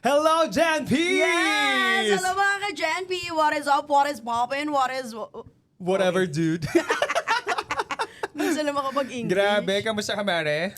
Hello, Jan P! Yes! Hello mga ka-Jan P! What is up? What is poppin'? What is... Whatever, dude. Minsan lang makapag-English. Grabe, kamusta ka, Mare?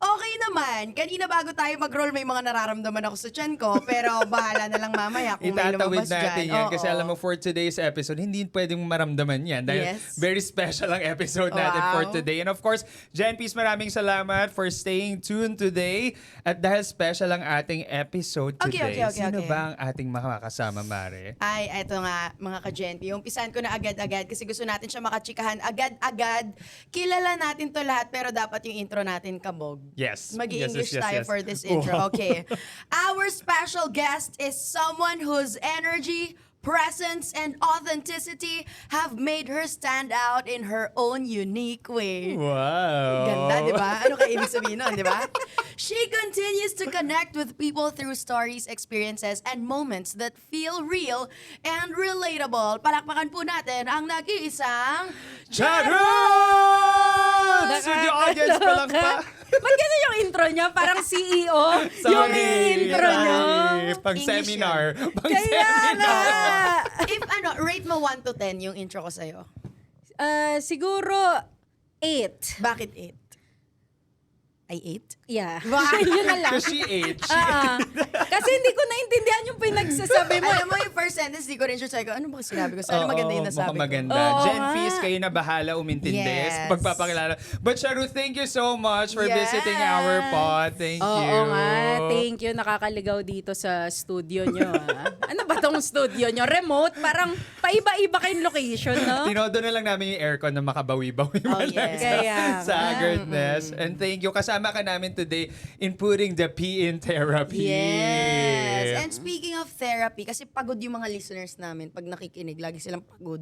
Okay naman. Kanina bago tayo mag-roll, may mga nararamdaman ako sa tiyan ko. Pero bahala na lang mamaya kung may Itatawid lumabas natin dyan. yan kasi alam mo, for today's episode, hindi pwedeng maramdaman yan dahil Yes. very special ang episode natin for today. And of course, Jan Peace, maraming salamat for staying tuned today. At dahil special ang ating episode today, sino ba ang ating makakasama, Mare? Ay, eto nga, mga ka-Jen P. Umpisahan ko na agad-agad kasi gusto natin siya makachikahan agad-agad. Kilala natin to lahat pero dapat yung intro natin kabog. Yes. Mag-i-English Yes. tayo for this intro. Okay. Our special guest is someone whose energy, presence, and authenticity have made her stand out in her own unique way. Wow. Ganda, di ba? Ano ka ibig sabihin nun, di ba? She continues to connect with people through stories, experiences, and moments that feel real and relatable. Palakpakan po natin ang nag-iisang Charot! Studio audience pa lang pa. Ba't ganun yung intro niya? Parang CEO yung intro niya. Pang English seminar. Pang Kaya nga. If rate mo 1 to 10 yung intro ko sa'yo. Siguro 8. Bakit 8? Ay, 8? Yeah. Wow. Yun na lang. Because she aged. Kasi hindi ko naintindihan yung pinagsasabi mo. Alam mo yung first sentence, di ko rin sure sa'yo. Ano ba sinabi ko? Sana maganda yung nasabi mukhang maganda. ko. Oo Jen nga. Peace, kayo na bahala umintindi Yes. sa pagpapakilala. But Charu, thank you so much for Yes. visiting our pod. Thank you. Oo nga. Thank you. Nakakaligaw dito sa studio nyo. Ano ba tong studio nyo? Remote? Parang paiba-iba kayong location, no? Tinodo na lang namin yung aircon na makabawi-bawi mo lang yes. Kaya sa nga. agardness. And thank you. Kasama ka namin today in putting the P in therapy. Yes. And speaking of therapy, kasi pagod yung mga listeners namin pag nakikinig, lagi silang pagod.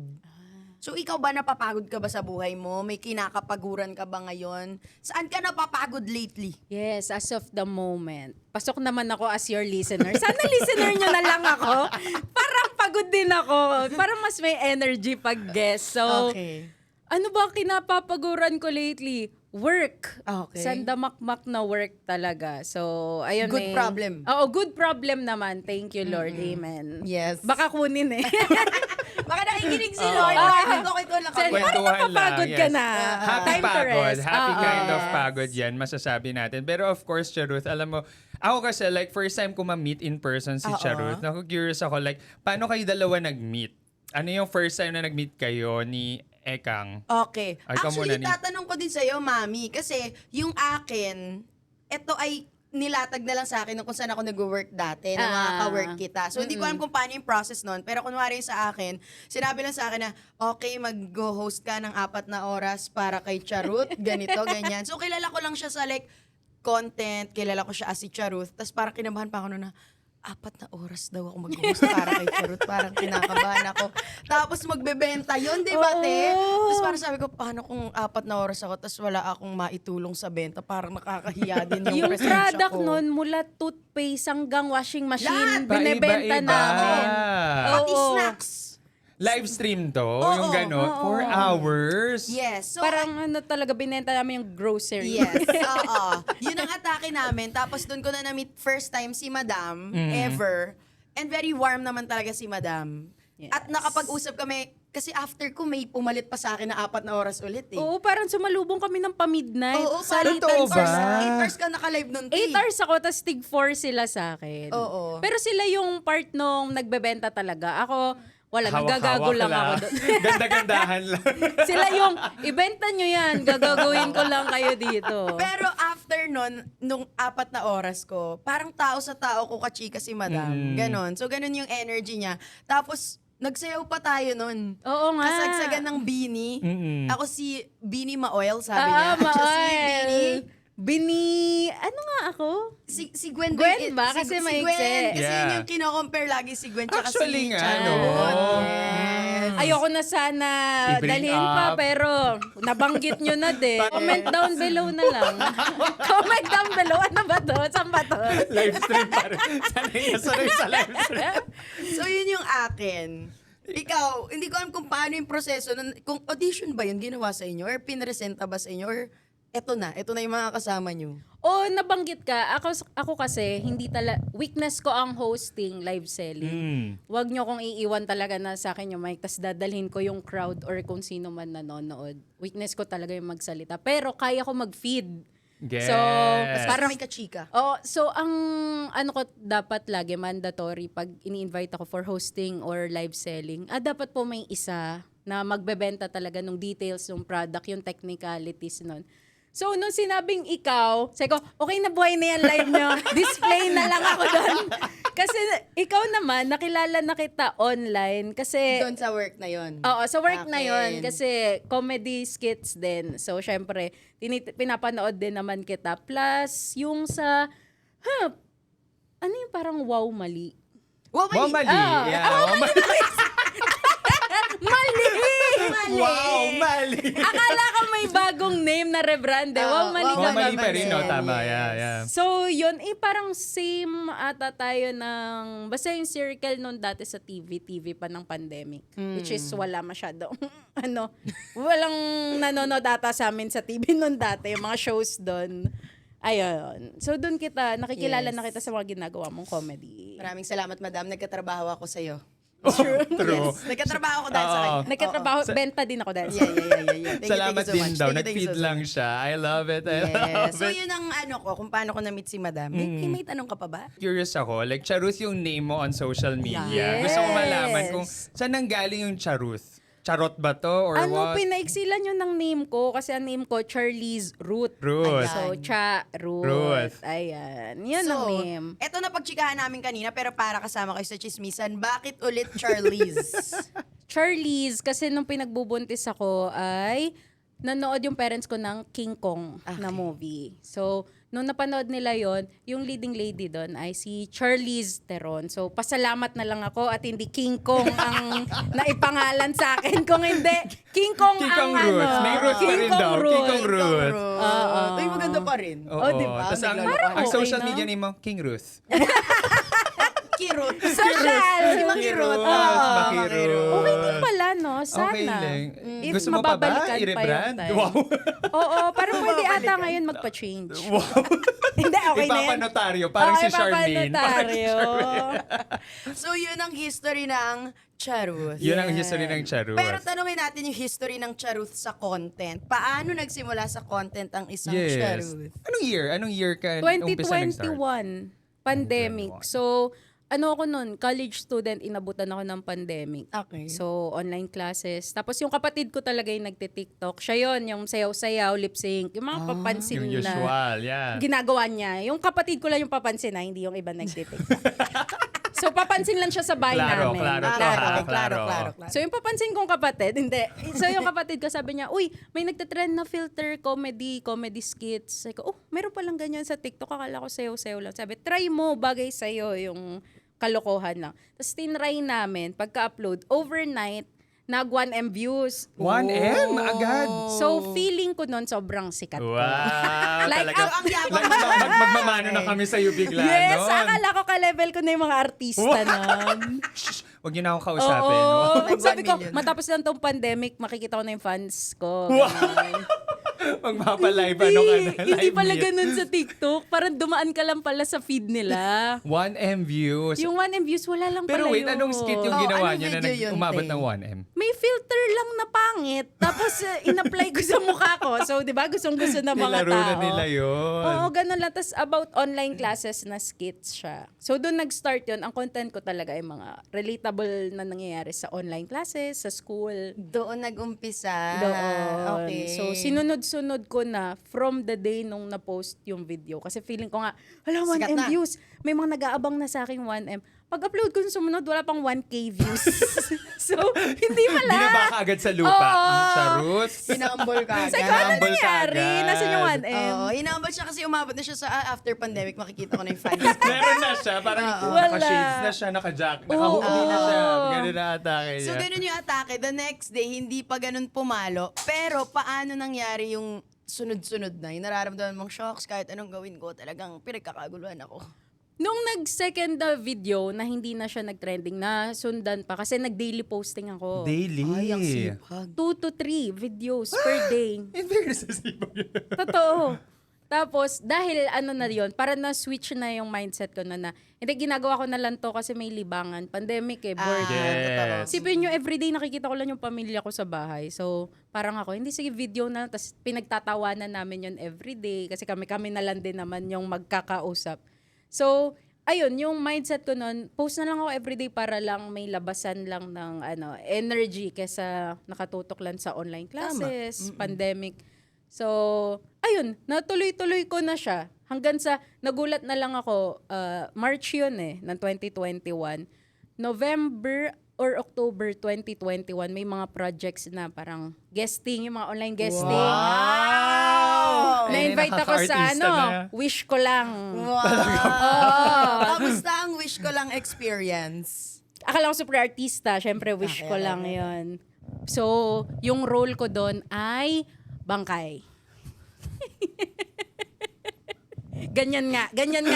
So ikaw ba, napapagod ka ba sa buhay mo? May kinakapaguran ka ba ngayon? Saan ka napapagod lately? Yes, as of the moment. Pasok naman ako as your listener. Sana listener nyo na lang ako. Parang pagod din ako. Parang mas may energy pag guest. So, Okay. ano ba kinapapaguran ko lately? Work. Okay. Sandamakmak na work talaga. So, ayun Good problem. Oo, good problem naman. Thank you, Lord. Amen. Yes. Baka kunin eh. Baka nakikinig si Lord. Okay lang kami. Kwentuhan Parang napapagod lang, ka yes. na. Happy Time to pagod. rest. Happy Oo. kind of Yes. pagod yan, masasabi natin. Pero of course, Charuth, alam mo, ako kasi like first time ko ma-meet in person si Oo. Charuth, naku-curious ako like, paano kayo dalawa nag-meet? Ano yung first time na nag-meet kayo ni Ekang? Okay. Ay, ikaw Actually, muna, tatanong ko din sa'yo, Mami, kasi yung akin, ito ay nilatag na lang sa akin kung saan ako nag-work dati, na mga ka-work kita. So, hindi ko alam kung paano yung process nun. Pero kunwari sa akin, sinabi lang sa akin na, okay, mag-go-host ka ng 4 na oras para kay Charut, ganito, ganyan. So, kilala ko lang siya sa like, content, kilala ko siya as si Charut. Tapos parang kinabahan pa ako na, 4 na oras daw ako mag-host para kay Charut. Parang kinakabahan ako. Tapos magbebenta yun, di ba, te? Tapos parang sabi ko, paano kung 4 na oras ako tapos wala akong maitulong sa benta? Parang nakakahiya din yung Yung presensya product ko. nun, mula toothpaste hanggang washing machine, Lahat! binebenta Paiba-iba. namin. Pati Oo. snacks. Live stream to, Oo, yung gano'n, oo. 4 hours. Yes. So, Parang ano talaga, binenta namin yung grocery. yes. Oo. Yun ang atake namin. Tapos doon ko na na-meet first time si Madam, ever. And very warm naman talaga si Madam. Yes. At nakapag-usap kami, kasi after ko may pumalit pa sa akin na 4 na oras ulit eh. Oo, parang sumalubong kami ng pa-midnight. Oo, Sa parang Totoo 10 hours, ba? 8 hours ka naka-live nun. 8 hours ako, tapos tig 4 sila sa akin. Oo. Pero sila yung part nung nagbebenta talaga. Ako, wala, Hawak-hawak nagagago lang ako doon. Ganda-gandahan lang. Sila yung, ibenta nyo yan, gagaguhin ko lang kayo dito. Pero after nun, nung 4 na oras ko, parang tao sa tao ko kachika si Madam. Ganon. So, ganon yung energy niya. Tapos, nagsayaw pa tayo nun. Oo nga. Kasagsagan ng Beanie. Ako si Beanie Ma-oil, sabi Ah, niya. Siya si Maoy. Beanie. ano nga ako? Si Gwen. Gwen ba? Si Kasi Gwen. maiksi. Kasi Yeah. yun yung kino-compare lagi si Gwen tsaka Actually si nga, Charot. no? Yes. Ayoko na sana I-bring dalhin pa, up. pero nabanggit nyo na din. Comment down below na lang. Comment down below. Ano ba to? Saan ba to? Live stream pa rin. Sanay na sanay sa live stream. So, yun yung akin. Ikaw, hindi ko alam kung paano yung proseso. Kung audition ba yun ginawa sa inyo? Or pinresenta ba sa inyo? Or ito na yung mga kasama nyo. O nabanggit ka, ako kasi weakness ko ang hosting, live selling. Huwag nyo kong iiwan talaga na sa akin yung mic, tas dadalhin ko yung crowd or kung sino man nanonood. Weakness ko talaga yung magsalita. Pero kaya ko mag-feed. Yes. So, Parang may kachika. so ang ano ko dapat lagi mandatory pag ini-invite ako for hosting or live selling, dapat po may isa na magbebenta talaga ng details ng product, yung technicalities nun. So, nung sinabing ikaw, sabi ko, okay na buhay na yan live nyo. Display na lang ako doon. Kasi ikaw naman, nakilala na kita online. Kasi, Doon sa work na yon. oo, sa work na yon. Akin. Kasi comedy skits din. So, syempre, pinapanood din naman kita. Plus, yung sa, ano yung parang wow mali? Wow, Wow, mali. Ah. Yeah, wow, mali. Mali! Wow, mali. Akala ko may bagong name na rebrand. Wow, mali wow, ka Wow, mali naman pa rin, no? eh. Tama, yeah. So, yun, parang same ata tayo ng, basta yung circle nun dati sa TV pa ng pandemic. Which is wala masyadong, walang nanonood ata sa amin sa TV nun dati, yung mga shows doon. Ayun. So, doon nakikilala Yes. na kita sa mga ginagawa mong comedy. Maraming salamat, madam. Nagkatrabaho ako sa'yo. True. Yes. Nagkatrabaho ako dahil sa kanya. Nagkatrabaho, benta din ako dahil sa Yeah. Thank you Salamat so din much. daw. Thank you Nag-feed so lang much. siya. I love it. I Yes. love So it. yun ang kung paano ko na-meet si madam. May tanong ka pa ba? Curious ako, like Charuth yung name mo on social media. Yes. Gusto ko malaman kung saan nanggaling yung Charuth. Charot ba to or what? Pinaiksilan yun ng name ko kasi ang name ko Charlize Ruth. Ruth. So, Ruth. Ruth. Ayan. Yan So, ang name. eto na pagchikahan namin kanina pero para kasama kayo sa chismisan, bakit ulit Charlize? Charlize, kasi nung pinagbubuntis ako ay nanood yung parents ko ng King Kong na movie. So, nung napanood nila yon, yung leading lady doon ay si Charlize Theron. So, pasalamat na lang ako at hindi King Kong ang naipangalan sa akin. Kung hindi, King Kong King ang Kong Ruth. May Ruth pa King rin Kong daw. Ruth. King Kong Ruth. Oo. Ito yung maganda pa rin. Oo. Oh, diba? Tapos ang Parang social okay na. media name mo, King Ruth. Kirut. Social. Si Makirut. Makirut. Okay din pala, no? Sana. Okay lang. If Gusto mo pa ba? mababalikan pa yung I-rebrand? time. Wow. Oo, parang pwede ata ngayon magpa-change. Hindi, okay na yan. Ipapanotaryo. Parang si Charmaine. Parang si Ipapanotaryo. So yun ang history ng Charuth. Yun ang history ng Charuth. Pero tanungin natin yung history ng Charuth sa content. Paano nagsimula sa content ang isang Yes. Charuth? Anong year? Anong year ka umpisa nag-start? 2021, pandemic. 2021. So, ano ako nun, college student, inabutan ako ng pandemic. Okay. So, online classes. Tapos yung kapatid ko talaga yung nagte-TikTok. Siya yon, yung sayaw-sayaw, lip-sync, yung mga papansin Yung na usual, yeah. ginagawa niya. Yung kapatid ko lang yung papansin na, hindi yung iba nagte-TikTok. So, papansin lang siya sa bahay Klaro, namin. klaro. So, yung papansin kong kapatid, hindi. So, yung kapatid ko sabi niya, uy, may nagtatrend na filter comedy skits. Sabi ko, meron palang ganyan sa TikTok. Akala ko sayo-sayo lang. Sabi, try mo, bagay sa'yo yung kalokohan lang. Tapos, tinry namin, pagka-upload, overnight, nag 1M views. 1M agad. So, feeling ko nun, sobrang sikat ko. Wow. Like, talaga. ang yabang Like, magmamano na kami sa'yo bigla Yes, nun. akala ko ka-level ko na yung mga artista nun. Shh, Huwag niyo na akong kausapin. Oo. Nag- Sabi 1 ko, million. matapos lang tong pandemic, makikita ko na yung fans ko. Wow. Ganun. Magpapalive ano ka na. Hindi live pala meet. ganun sa TikTok. Parang dumaan ka lang pala sa feed nila. 1M views. Yung 1M views, wala lang Pero pala wait, yun. anong skit yung Oh, ginawa anong niyo na video yun, umabot Tay? ng 1M? May filter lang na pangit. Tapos, in-apply ko sa mukha ko. So, di ba, gustong-gusto ng mga Nilaro tao. na nila yun. Oo, ganun lang. Tapos, about online classes na skits siya. So, doon nag-start yun. Ang content ko talaga ay mga relatable na nangyayari sa online classes, sa school. Doon nag-umpisa. Doon. Okay. So, sinunod-sunod ko na from the day nung na-post yung video. Kasi feeling ko nga, hala, 1M Sikat na. views. May mga nag-aabang na sa akin 1M. Pag-upload ko yung sumunod, wala pang 1K views. So, hindi pala. Binaba ka agad sa lupa. Oo. Charot. Inambol ka Sa agad. ano Humble ka nangyari? agad. Nasaan yung 1M? Oo, inambol siya kasi umabot na siya sa after pandemic, makikita ko na yung fans. Meron na siya. Parang Wala. naka-shades na siya, naka-jack, naka-hoodie na siya. Oo. Ganun na atake niya. So, ganun yung atake. The next day, hindi pa ganun pumalo. Pero, paano nangyari yung sunod-sunod na? Yung nararamdaman mong shocks, kahit anong gawin ko, talagang pinagkakaguluhan ako. Nung nag-second video na hindi na siya nag-trending, na sundan pa kasi nag-daily posting ako. Daily. Ay, ang sipag. 2 to 3 videos per day. In fairness, sa sipag yun. Totoo. Tapos, dahil na yun, para na-switch na yung mindset ko na hindi, ginagawa ko na lang to kasi may libangan. Pandemic bored. Yes. Sipin nyo, everyday nakikita ko lang yung pamilya ko sa bahay. So, parang ako, hindi, sige, video na. Tapos, pinagtatawanan namin yun everyday. Kasi kami na lang din naman yung magkakausap. So, ayun, yung mindset ko nun, post na lang ako everyday para lang may labasan lang ng energy kesa nakatutok lang sa online classes, pandemic. So, ayun, natuloy-tuloy ko na siya. Hanggang sa, nagulat na lang ako, March yun ng 2021. November or October 2021, may mga projects na parang guesting, yung mga online guesting. Wow! Na-invite ako sa nakaka-artista na. wish ko lang. Wow! Kamusta ang wish ko lang experience? Akala ko super artista, syempre wish ko lang yon. So, yung role ko doon ay bangkay. Ganyan nga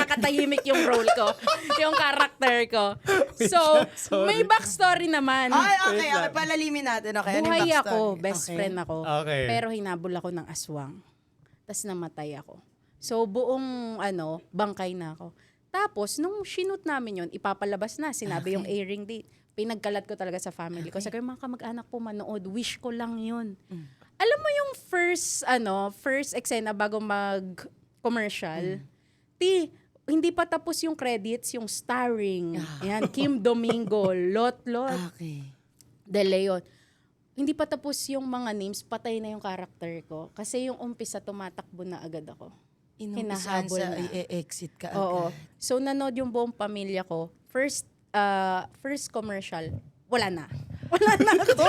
katahimik yung role ko, yung character ko. So, may backstory naman. Ay, okay. Palalimin natin. Okay, ano yung Buhay backstory? ako, best Okay. friend ako. Okay. Pero hinabol ako ng aswang. Tapos namatay ako. So, buong bangkay na ako. Tapos, nung shoot namin yun, ipapalabas na. Sinabi yung airing date. Pinagkalat ko talaga sa family ko. Sabi ko, mga kamag-anak po manood, wish ko lang yun. Alam mo yung first eksena bago mag-commercial? Hindi pa tapos yung credits, yung starring. Ayan, Kim Domingo, Lot Okay. De Leon. Hindi pa tapos yung mga names, patay na yung character ko. Kasi yung umpisa, tumatakbo na agad ako. Inumpisahan Hinahabol sa na. i-exit ka agad. Oo. So, nanood yung buong pamilya ko. First commercial, wala na. Wala na ako.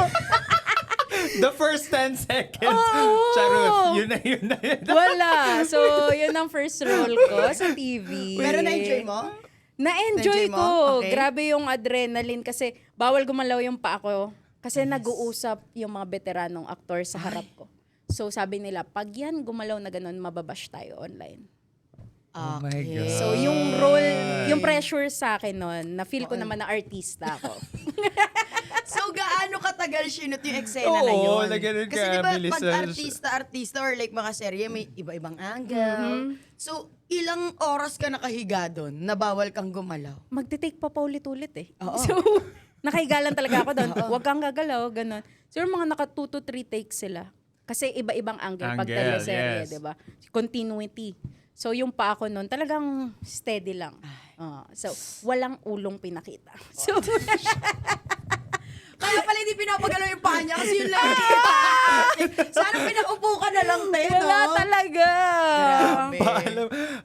The first 10 seconds. Oo. Charot. Yun na. Wala. So, yun ang first role ko sa TV. Pero na-enjoy mo? Na-enjoy Na-enjoy ko. mo? Okay. Grabe yung adrenaline kasi bawal gumalaw yung paa ko. Kasi nag-uusap yung mga veteranong aktor sa harap ko. So, sabi nila, pag yan gumalaw na ganun, mababash tayo online. Oh my God. So, yung role, yung pressure sa akin nun, na-feel ko naman na artista ako. So, gaano katagal sinut yung eksena na Oo, yun? na ganun Kasi ka, diba, bilis pag na- artista or like mga serye, may iba-ibang angle. So, ilang oras ka nakahiga doon na bawal kang gumalaw? Magte-take pa paulit-ulit Oo. So, nakahiga lang talaga ako doon. Huwag kang gagalaw, ganun. So, yung mga naka 2 to 3 takes sila. Kasi iba-ibang angle pag Angle, teleserye, yes. diba? Continuity. So, yung pa ako noon, talagang steady lang. So, walang ulong pinakita. So, Kaya pala hindi pinapagalaw yung paa niya kasi yun lang nakikita. Sana pinaupo ka na lang, te, no? wala talaga. Grabe.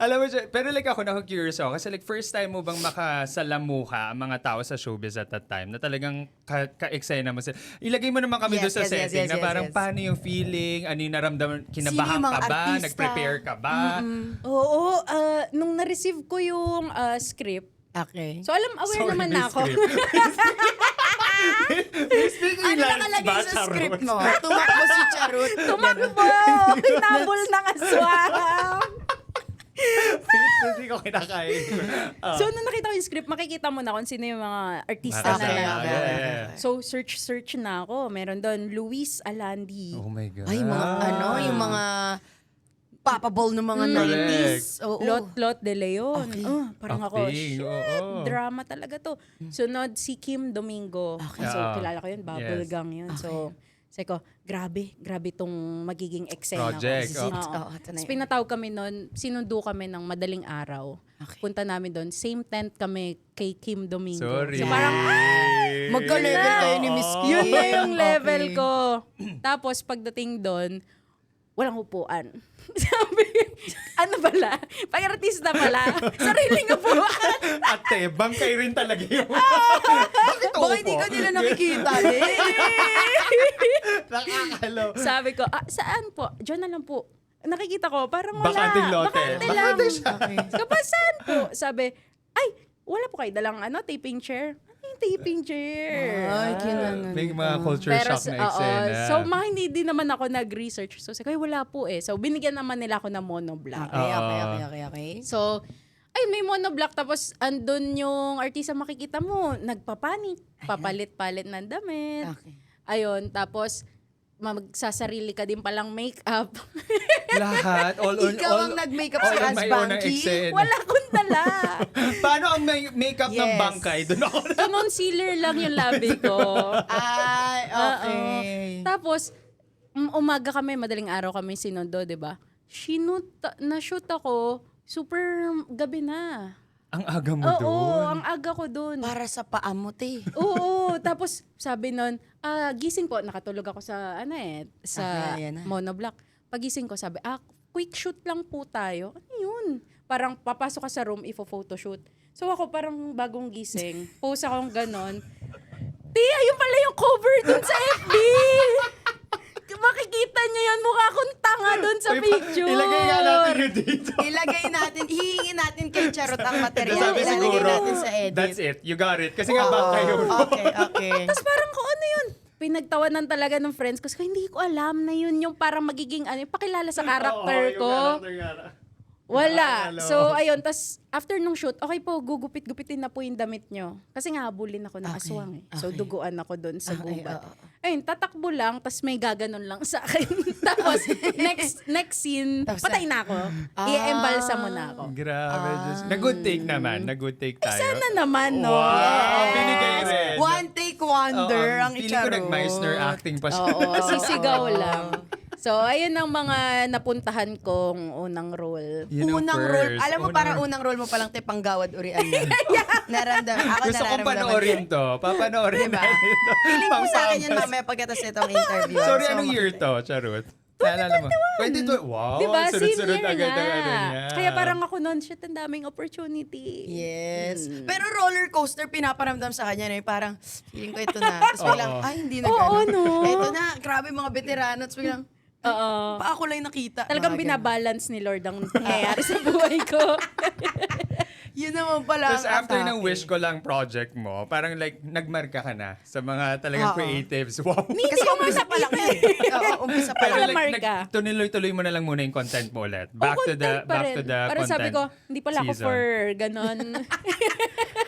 alam mo siya, pero like ako curious ako kasi like first time mo bang makasalamuha ang mga tao sa showbiz at that time na talagang ka-excite naman sila. Ilagay mo naman kami doon sa setting na parang paano yung feeling, ano yung naramdaman, kinabahan Sino yung mga ka ba, artista? nag-prepare ka ba? Oo, nung na-receive ko yung script, Okay. so aware naman na ako. Speaking Ano lines nakalagay ba, sa Charot? script mo? Tumakbo si Charot. Tumakbo! Hinabol ng aswang! Hindi ko kinakain. So, nung nakita ko yung script, makikita mo na kung sino yung mga artista na Okay, lang. okay, okay. So, search na ako. Meron doon, Luis Alandi. Oh my God. Ay, mga yung mga papabol ng mga Correct. 90s. Oo. Lot De Leon. Okay. Parang ako, Acting, shit, oo. drama talaga to. Sunod, si Kim Domingo. Okay. So, Oo. kilala ko yun, bubblegum yun. So, sabi ko, grabe tong magiging eksena Project, ko. oo. Oo. Ito na Tapos yun. pinatawag kami noon, sinundo kami ng madaling araw. Okay. Punta namin doon, same tent kami kay Kim Domingo. Sorry. So parang, Magka-level kayo ni Miss Kim. yun na yung level Okay. ko. Tapos pagdating doon, walang upuan. Sabi, ano pala? Pag-artista pala. Sariling upuan. Ate, bangkay rin talaga yun. Bakit Baka hindi ka nila nakikita eh. Nakakalaw. Sabi ko, saan po? Diyan na lang po. Nakikita ko, parang wala. Bakanting lote. Bakante lang. Bakante siya. Sabi ko, saan po? Sabi, ay, wala po kayo dalang taping chair. Ano yung taping chair? Ay, kinanan. May mga culture Pero, shock na eksena. so, hindi din naman ako nag-research. So, sabi ko, "Ay, wala po eh. So, binigyan naman nila ako ng monoblock. Okay. So, ay, may monoblock. Tapos, andun yung artista makikita mo, nagpapanik. Papalit-palit ng damit. Okay. Ayun, tapos, magsasarili ka din palang makeup. Lahat. Ikaw ang nag-makeup sa on my own ang Banky. eksena. Wala akong dala. Paano ang makeup ng Yes. bangkay? Doon ako na. Concealer lang yung labi ko. Ay, okay. Oo. Tapos, umaga kami, madaling araw kami sinundo, di ba? Na-shoot ako, super gabi na. Ang aga mo Oo, doon. ang aga ko doon. Para sa paa mo, te. Oo, tapos sabi nun, gising po, nakatulog ako sa, sa Ayan na. monoblock. Pagising ko, sabi, quick shoot lang po tayo. Ano yun? Parang papasok ka sa room, ifo-photoshoot. So ako parang bagong gising, pose akong ganon. Tia, yun pala yung cover dun sa FB! Makikita niyo yun, mukha akong tanga dun sa picture. Ilagay nga natin yun dito. Ilagay natin, hihingi natin kay Charot ang material. Sabi Ilalagay siguro, natin sa edit. that's it. You got it. Kasi nga bangkay yun. Okay. Tapos parang kung ano yun, pinagtawanan talaga ng friends ko. Kasi hindi ko alam na yun yung parang magiging pakilala sa character ko. Wala. So, ayun. Tas, after nung shoot, okay po, gugupit-gupitin na po yung damit nyo. Kasi nga, habulin ako ng Okay. aswang eh. So, Okay. duguan ako doon sa Okay, gubat. oo. Ayun, tatakbo lang, tas may gaganon lang sa akin. Tapos, next scene, Tapos patay na ako. I-embalsa mo na ako. Grabe. Nag-good take naman. Nag-good take tayo. Sana naman, no? Wow. Binigay rin. One take wonder Oo, ang feeling ko Charot. nag-Meisner acting pa siya. Oo, sisigaw lang. So, ayun ang mga napuntahan kong unang role. Yun ang Unang first. role. Alam mo, Unang parang role. unang role mo palang Tepanggawad Urian na. Naramdaman. Ako Gusto kong nararamdaman panoorin ko. to. Papanoorin Diba? natin to. Feeling ko sa akin yan Pampampas. mamaya pagkatapos itong interview. Sorry, So, anong year to, Charot? Naalala mo? 2021. Wow, Diba? Same sunod-sunod year agad ang nga. ano niya. Kaya parang ako noon, shit, ang daming opportunity. Yes. Pero roller coaster, pinaparamdam sa kanya na yung parang, feeling ko ito na. Tapos biglang, ay, hindi na Oo, gano'n. no? Ito na, grabe mga veterano. Tapos biglang, Oo. pa ako lang nakita. Talagang Mga ganun. binabalance ni Lord ang nangyayari sa buhay ko. Yun naman pala Tapos ang after atake. ng wish ko lang project mo, parang like, nagmarka ka na sa mga talagang Oo. creatives. Wow. Kasi umpisa pa lang yun. Oo, umpisa pa Pero lang. Wala marka. tuloy-tuloy mo na lang muna yung content mo ulit. Back to the Parang content sabi ko, hindi pala ako season. for ganon.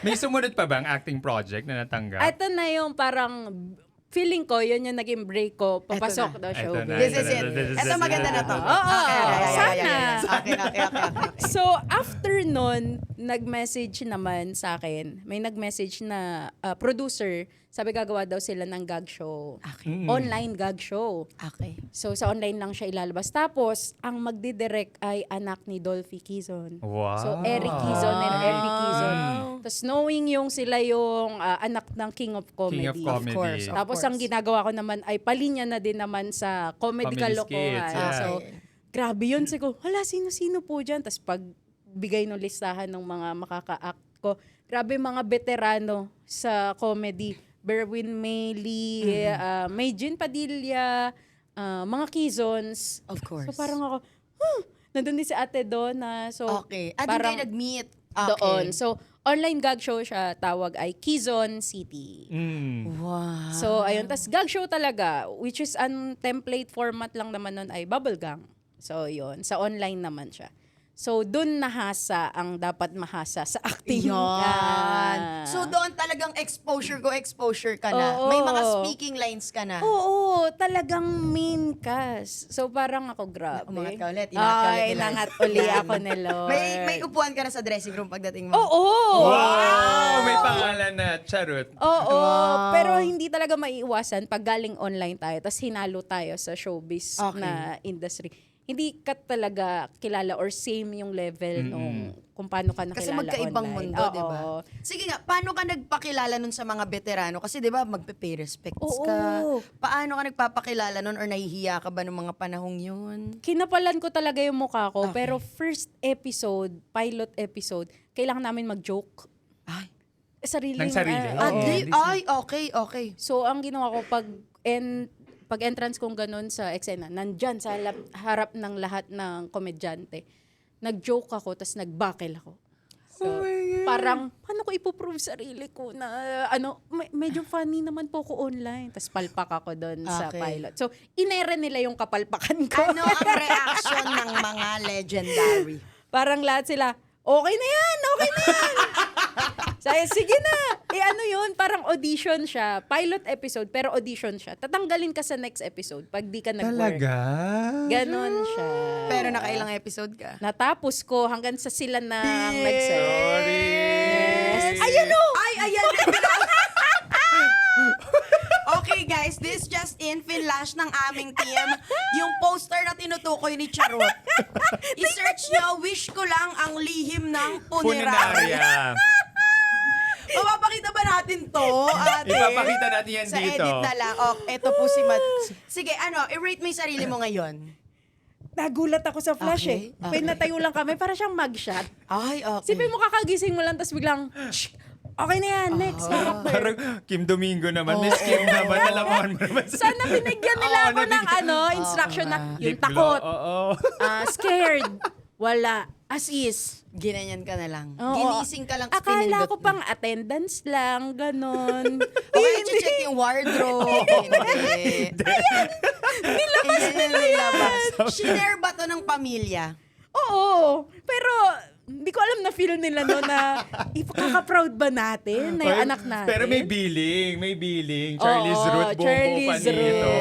May sumunod pa bang acting project na natanggap? Ito na yung parang, feeling ko, yun yung naging break ko. Papasok Ito daw Ito showbiz. na. This is it. This is Ito it. maganda na to. Oo, sana. Okay. So, after nun, nag-message naman sa akin, may nag-message na producer, sabi gagawa daw sila ng gag show. Okay. Online gag show. Okay. So, sa online lang siya ilalabas. Tapos, ang magdidirect ay anak ni Dolphy Quezon. Wow. So, Eric Quezon and Effie Quezon. Tapos, knowing yung sila yung anak ng King of Comedy. King of Comedy. Of course. Tapos, ang ginagawa ko naman ay palinya na din naman sa comedy Comedy kalokohan. skits, yeah. So, grabe yun. Siguro, hala, sino-sino po dyan? Tapos, pag bigay ng listahan ng mga makaka-act ko, grabe mga veterano sa comedy. Berwin Mayley, May Jean Padilla, mga Quezons. Of course. So parang ako, nandun din si Ate Donna. So Okay. At parang hindi nag-meet. Okay. doon. So online gag show siya, tawag ay Quezon City. Wow. So ayun, tas gag show talaga, which is ang template format lang naman nun ay bubblegum. So yun, sa online naman siya. So dun nahasa ang dapat mahasa sa acting. Yan. So doon talagang exposure ka na. Oo. May mga speaking lines ka na. Oo, talagang main cast. So parang ako, grabe. Umangat ka ulit, inangat ka ulit. Inangat uli ako ni Lord. May upuan ka na sa dressing room pagdating mo. Oo! Wow! May pangalan na Charot. Oo, pero hindi talaga maiiwasan pag galing online tayo, tapos hinalo tayo sa showbiz Okay. na industry. Hindi ka talaga kilala or same yung level nung kung paano ka nakilala Kasi magkaibang online. mundo, Oo. di ba? Sige nga, paano ka nagpakilala nun sa mga veterano? Kasi di ba, magpe-pay respects Oo. ka. Paano ka nagpapakilala nun or nahihiya ka ba ng mga panahong yun? Kinapalan ko talaga yung mukha ko, Okay. pero first episode, pilot episode, kailangan namin mag-joke. Ay. Ng Sariling, sarili? oo. Okay. So, ang ginawa ko pag entrance kong ganun sa eksena, nandyan sa harap ng lahat ng komedyante, nag-joke ako, tas nag-buckle ako. So, parang, paano ko ipoprove sarili ko na, medyo funny naman po ko online. Tas palpak ako doon sa Okay. pilot. So, inere nila yung kapalpakan ko. Ano ang reaction ng mga legendary? Parang lahat sila, okay na yan, okay na yan. Sabi, sige na. Ano yun, parang audition siya. Pilot episode, pero audition siya. Tatanggalin ka sa next episode pag di ka nag-work. Talaga? Ganon siya. Pero nakailang episode ka? Natapos ko hanggang sa sila na nag-sell. Sorry. Ayan o! Ay, ayan. Okay guys, this just in, finlash ng aming team yung poster na tinutukoy ni Charot. I-search nyo, wish ko lang ang lihim ng punerarya. Puneraria. Mapapakita ba natin to, ate? Ipapakita natin yan sa dito. edit na lang. Oh, eto po si Matt. Sige, i-rate mo yung sarili mo ngayon. Nagulat ako sa flash Okay, okay. Pinatayo lang kami para siyang mugshot. Ay, okay. Sipin mo kakagising mo lang, tapos biglang, "Shh, okay na yan, next character." Parang Kim Domingo naman. Miss Kim naman. Alam mo naman. Sana binigyan nila Oo, ako ng nabigyan. instruction na yung Lip glow. takot, Oo. Scared, wala, as is. Ginanyan ka na lang. Oo. Ginising ka lang. Akala pinindot ko mo. pang attendance lang, ganon. Okay, check yung wardrobe. Hindi. Nilabas nila yan. Shinare ba to ng pamilya? Oo, pero hindi ko alam na feel nila no na ipakaka-proud ba natin na yung Ay, anak natin. Pero may billing. May billing. Charlie's Oo, Root, Bumbo Charlie's Panito.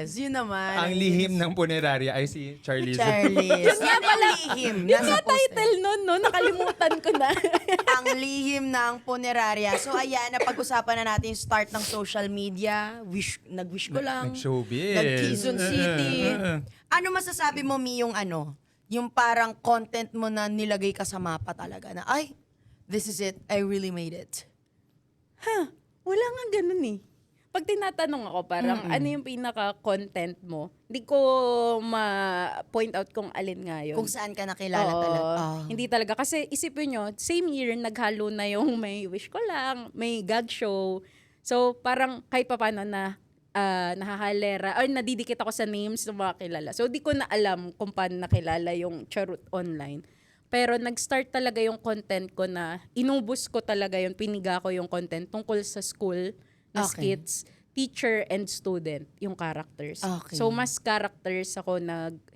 Yes, yun naman. Ang lihim ng puneraria ay si Charlie's Root. Charlie. Yun nga pala, lihim. yun Nasa nga poster. title nun, no? Nakalimutan ko na. Ang lihim ng punerarya. So ayan, napag-usapan na natin yung start ng social media. Nag-wish ko lang. Nag-showbiz. Nag-Quezon City. Ano masasabi mo, Mi, yung parang content mo na nilagay ka sa mapa talaga na, ay, this is it. I really made it. Wala nga ganun eh. Pag tinatanong ako parang ano yung pinaka-content mo, hindi ko ma-point out kung alin nga yun. Kung saan ka nakilala Oo, talaga. Hindi talaga. Kasi isipin nyo, same year, naghalo na yung may wish ko lang, may gag show. So parang kahit pa paano na nahahalera or nadidikit ako sa names ng mga kilala. So di ko na alam kung paano nakilala yung Charot online. Pero nag-start talaga yung content ko na inubos ko talaga yung piniga ko yung content tungkol sa school na Okay. skits, teacher and student, yung characters. Okay. So mas characters ako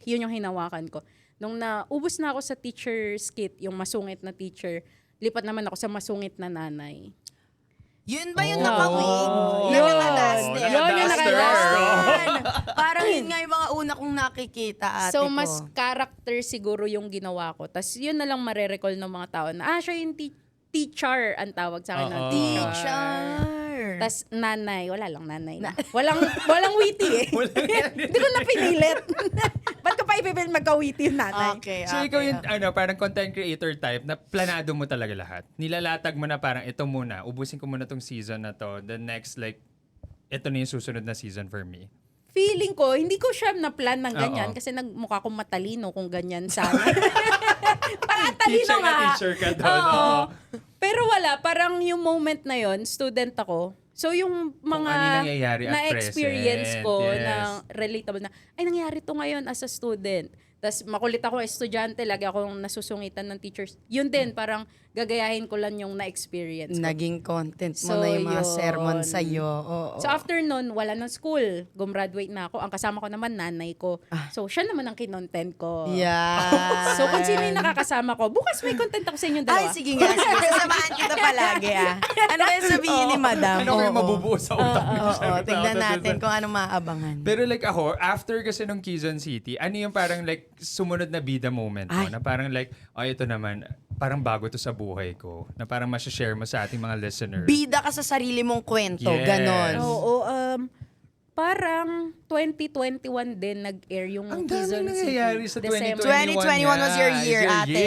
yun yung hinawakan ko. Nung naubos na ako sa teacher skit, yung masungit na teacher, lipat naman ako sa masungit na nanay. Yun ba yung Oh. nakawig? Yun. Yung naka-duster? Yun yung Naka-duster. naka-duster. Parang yun nga yung mga una kong nakikita, ate So, ko. mas character siguro yung ginawa ko. Tapos, yun na lang marirecall ng mga tao na, siya yung teacher ang tawag sa akin. Oo. Teacher. Tapos, nanay. Wala lang nanay. Walang witty eh. Hindi ko na pinilit. Ba't ko pa ipipilit magka-witty yung nanay? Okay, So ikaw yung parang content creator type na planado mo talaga lahat. Nilalatag mo na parang ito muna, ubusin ko muna tong season na to. The next ito na yung susunod na season for me. Feeling ko, hindi ko siya na-plan ng ganyan Oo. kasi nagmukha kong matalino kung ganyan sana. Parang talino Teacher na nga. teacher ka doon. Oo. Oo. Pero wala, parang yung moment na yon, student ako. So yung Kung mga ano yung nangyayari at na-experience present, ko yes. na relatable na, ay nangyari to ngayon as a student. Tapos makulit ako estudyante, lagi akong nasusungitan ng teachers. Yun din, parang gagayahin ko lang yung na-experience ko. Naging content mo So, na yung mga yun. sermon sa'yo. Oo. So after nun, wala ng school. Gumraduate na ako. Ang kasama ko naman, nanay ko. So siya naman ang kinontent ko. Yeah. So kung sino yung nakakasama ko, bukas may content ako sa inyong dalawa. Ay, sige nga. Sige. Sasamahan kita palagi, Ano kaya sabihin ni madam? Ano kayo Oo. mabubuo sa utak niyo? Oo, tignan natin kung anong maaabangan. Pero ako, after kasi nung Quezon City, ano yung parang sumunod na bida moment mo? Ay. Na parang ito naman, parang bago to sa buhay ko. Na parang share mo sa ating mga listeners. Bida ka sa sarili mong kwento. Yes. Ganon. Oo, parang 2021 din nag-air yung Ang Quezon daming City. nangyayari sa December. 2021 was your year, ate.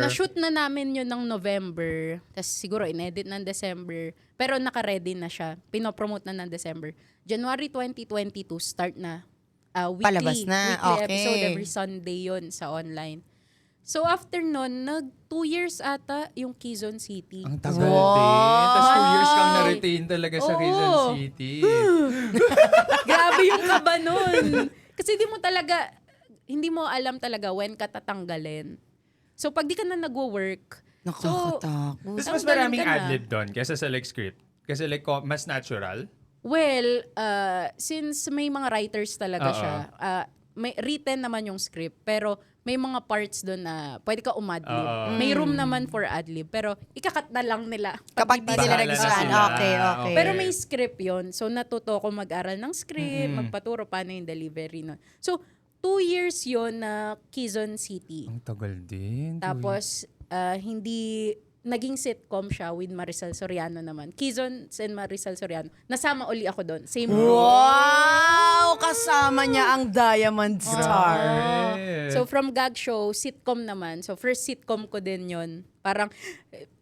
Na-shoot na namin yun ng November. Tapos siguro in-edit ng December. Pero naka-ready na siya. Pinopromote na ng December. January 2022, start na. Palabas na, Weekly okay. episode every Sunday yon sa online. So after nun, 2 years ata yung Quezon City. Ang tagal Wow. din. Tapos 2 years kang Ay. na-retain talaga sa Oo. Quezon City. Grabe yung kaba nun. Kasi hindi mo alam talaga when ka tatanggalin. So pag di ka na nagwo-work, Nakakatakot. Tapos mas Tanggalin maraming ka na. ad-lib doon kaysa sa script. Kasi mas natural. well, since may mga writers talaga Oo. siya, may written naman yung script, pero may mga parts doon na pwede ka umadlib. Oo. May room naman for adlib, pero ikakat na lang nila. Kapag di Bahala sila na nagustuhan. sila. Okay. Okay. Pero may script yon. So, natuto ko mag-aral ng script, magpaturo paano yung delivery nun. So, 2 years yon na Quezon City. Ang tagal din. Tapos, hindi, naging sitcom siya with Marisol Soriano naman. Quezon and Marisol Soriano. Nasama uli ako doon. Same Wow! Kasama niya ang Diamond Star. Grabe. So, from gag show, sitcom naman. So, first sitcom ko din yon. Parang,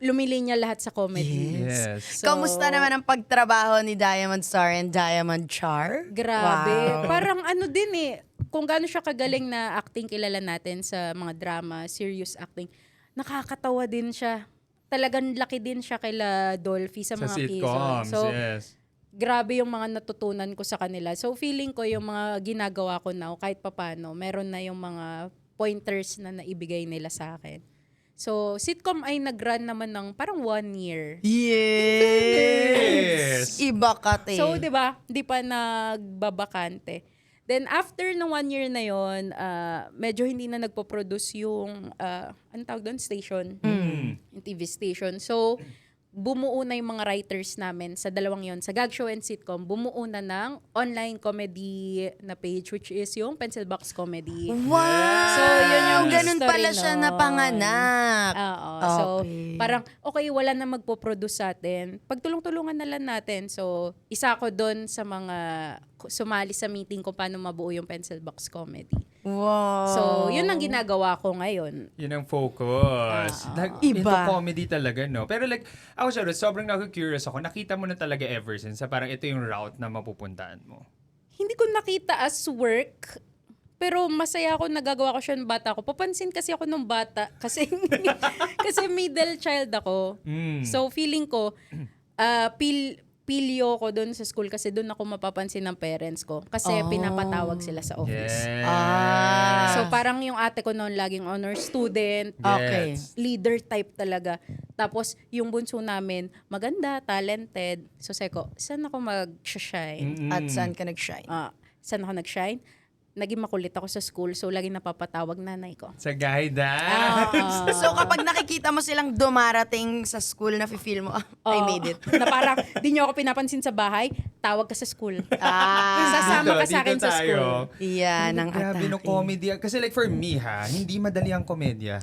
lumilinya lahat sa comedy. Yes. So, Kamusta naman ang pagtrabaho ni Diamond Star and Diamond Char? Grabe. Wow. Parang ano din eh, kung gaano siya kagaling na acting kilala natin sa mga drama, serious acting, nakakatawa din siya. Talagang laki din siya kila Dolphy sa mga sitcoms, Quezon. So, yes. grabe yung mga natutunan ko sa kanila. So, feeling ko yung mga ginagawa ko now, kahit papano, meron na yung mga pointers na naibigay nila sa akin. So, sitcom ay nag-run naman ng parang 1 year. Yes! Iba ka, te. So, di ba, di pa nagbabakante. Then, after ng 1 year na yon, medyo hindi na nagpo-produce yung, anong tawag doon? Station. Yung TV station. So, bumuo na yung mga writers namin sa dalawang yon, sa gag show and sitcom, bumuo na ng online comedy na page, which is yung Pencil Box Comedy. Wow! So, yun yung ganun history pala siya nun. napanganak. Oo. So, Okay. parang, okay, wala na magpo-produce sa atin. Pagtulong-tulungan na lang natin. So, isa ko doon sa mga sumali sa meeting kung paano mabuo yung Pencil Box Comedy. Wow. So, yun ang ginagawa ko ngayon. Yun ang focus. Into Iba. comedy talaga, no? Pero like, ako siya, sobrang curious ako. Nakita mo na talaga ever since, parang ito yung route na mapupuntaan mo. Hindi ko nakita as work, pero masaya ako, nagagawa ko siya ng bata ko. Papansin kasi ako nung bata kasi kasi middle child ako. So feeling ko pilyo ko doon sa school kasi doon ako mapapansin ng parents ko kasi pinapatawag sila sa office. Yes. So parang yung ate ko noon laging honor student, Okay. Yes. leader type talaga. Tapos yung bunso namin, maganda, talented. So sabi ko, saan ako mag-shine? At saan ka nag-shine? Saan ako nag-shine? Naging makulit ako sa school, so laging napapatawag nanay ko. Sa guidance. So kapag nakikita mo silang dumarating sa school, na-feel mo, I made it. Na parang, di nyo ako pinapansin sa bahay, tawag ka sa school. Sasama ka sa akin Dito sa tayo. school. Yan ang Grabe no atake. comedy. Kasi like for me hindi madali ang komedya.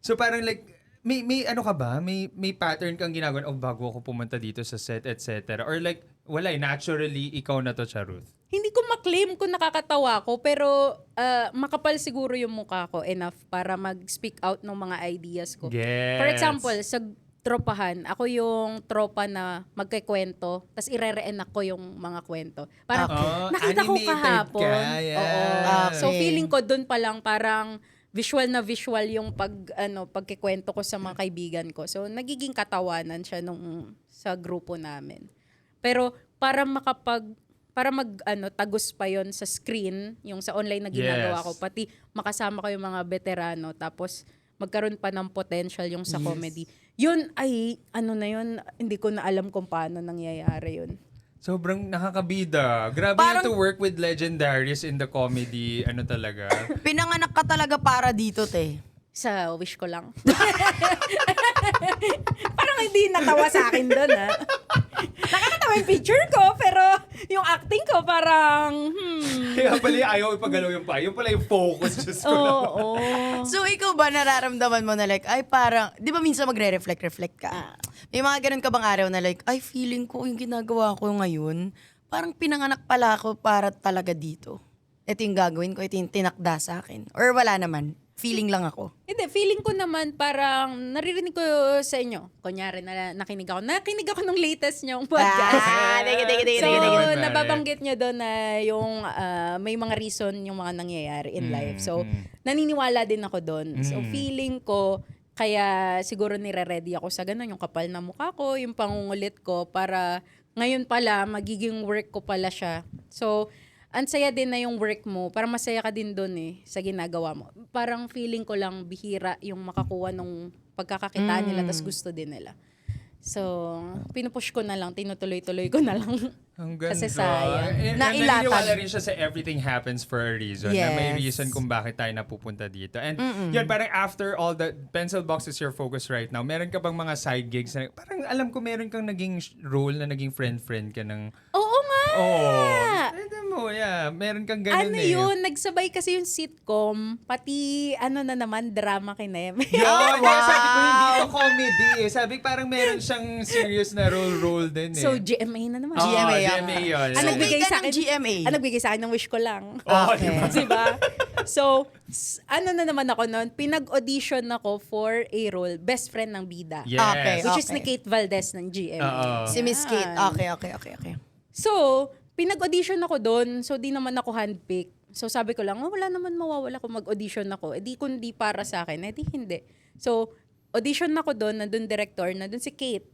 So parang like, may ano ka ba? May pattern kang ginagawa, bago ako pumunta dito sa set, etc. Or like, wala naturally, ikaw na to, Charuth. Hindi ko maklaim kung nakakatawa ko, pero makapal siguro yung mukha ko enough para mag-speak out ng mga ideas ko. Yes. For example, sa tropahan, ako yung tropa na magkikwento, tapos ire-reenact ko yung mga kwento. Parang, nakita ko animated kahapon. ka, yes. Oo. So, Okay. feeling ko dun pa lang parang visual na visual yung pagkikwento ko sa mga kaibigan ko. So, nagiging katawanan siya sa grupo namin. Pero, para tagos pa yon sa screen, yung sa online na ginagawa Yes. ko, pati makasama ko yung mga veterano, tapos magkaroon pa ng potential yung sa comedy. Yun ay, hindi ko na alam kung paano nangyayari yun. Sobrang nakakabida. Grabe Parang- yun to work with legendaries in the comedy, talaga. Pinanganak ka talaga para dito, te. Sa wish ko lang. Parang hindi natawa sa akin doon, ha? Nakakatawa yung picture ko, pero yung acting ko parang, Kaya pala ayaw ipagalaw yung pa. Yung pala yung focus. Just ko lang. oo. So, ikaw ba nararamdaman mo na like, ay parang, di ba minsan magre-reflect ka? May mga ganun ka bang araw na like, ay feeling ko yung ginagawa ko ngayon, parang pinanganak pala ako para talaga dito. Ito yung gagawin ko, ito yung tinakda sa akin. Or wala naman, feeling lang ako. Hindi, feeling ko naman parang naririnig ko sa inyo. Kunyari, nakinig ako nung latest nyong podcast. So, Sige. nababanggit nyo doon na yung may mga reason yung mga nangyayari in life. So, naniniwala din ako doon. So, feeling ko, kaya siguro nire-ready ako sa ganun, yung kapal na mukha ko, yung pangungulit ko, para ngayon pala, magiging work ko pala siya. So, ang saya din na yung work mo, para masaya ka din doon sa ginagawa mo. Parang feeling ko lang bihira yung makakuha nung pagkakakita nila, tas gusto din nila. So, pinupush ko na lang, tinutuloy-tuloy ko na lang. Ang ganda. Kasi sayang. Nailatag. Naniniwala rin siya sa everything happens for a reason. Na may Yes. reason kung bakit tayo napupunta dito. And yun, parang after all the Pencil Box is your focus right now, meron ka bang mga side gigs na, parang alam ko meron kang naging role na naging friend-friend ka ng... Oo nga! Pwede mo, yeah. Meron kang ganun Ano yun, nagsabay kasi yung sitcom, pati ano na naman, drama kay Nem. Yun, kaya sabi ko hindi ito comedy eh. Sabi parang meron siyang serious na role din eh. So, GMA na naman. Oo, GMA, GMA yun. Ang nagbigay Bigay sa ka ng akin, GMA. ang nagbigay sa akin ng wish ko lang. Okay. Diba? So, ano na naman ako noon, pinag-audition ako for a role, best friend ng bida. Yes. Okay. Which is ni Kate Valdez ng GMA. Oo. Si Miss Kate. Okay. So, pinag-audition ako doon. So, di naman ako handpick. So, sabi ko lang, wala naman mawawala kung mag-audition ako. Eh, di kundi para sa akin. Eh, di hindi. So, audition ako doon. Nandun director. Nandun si Kate.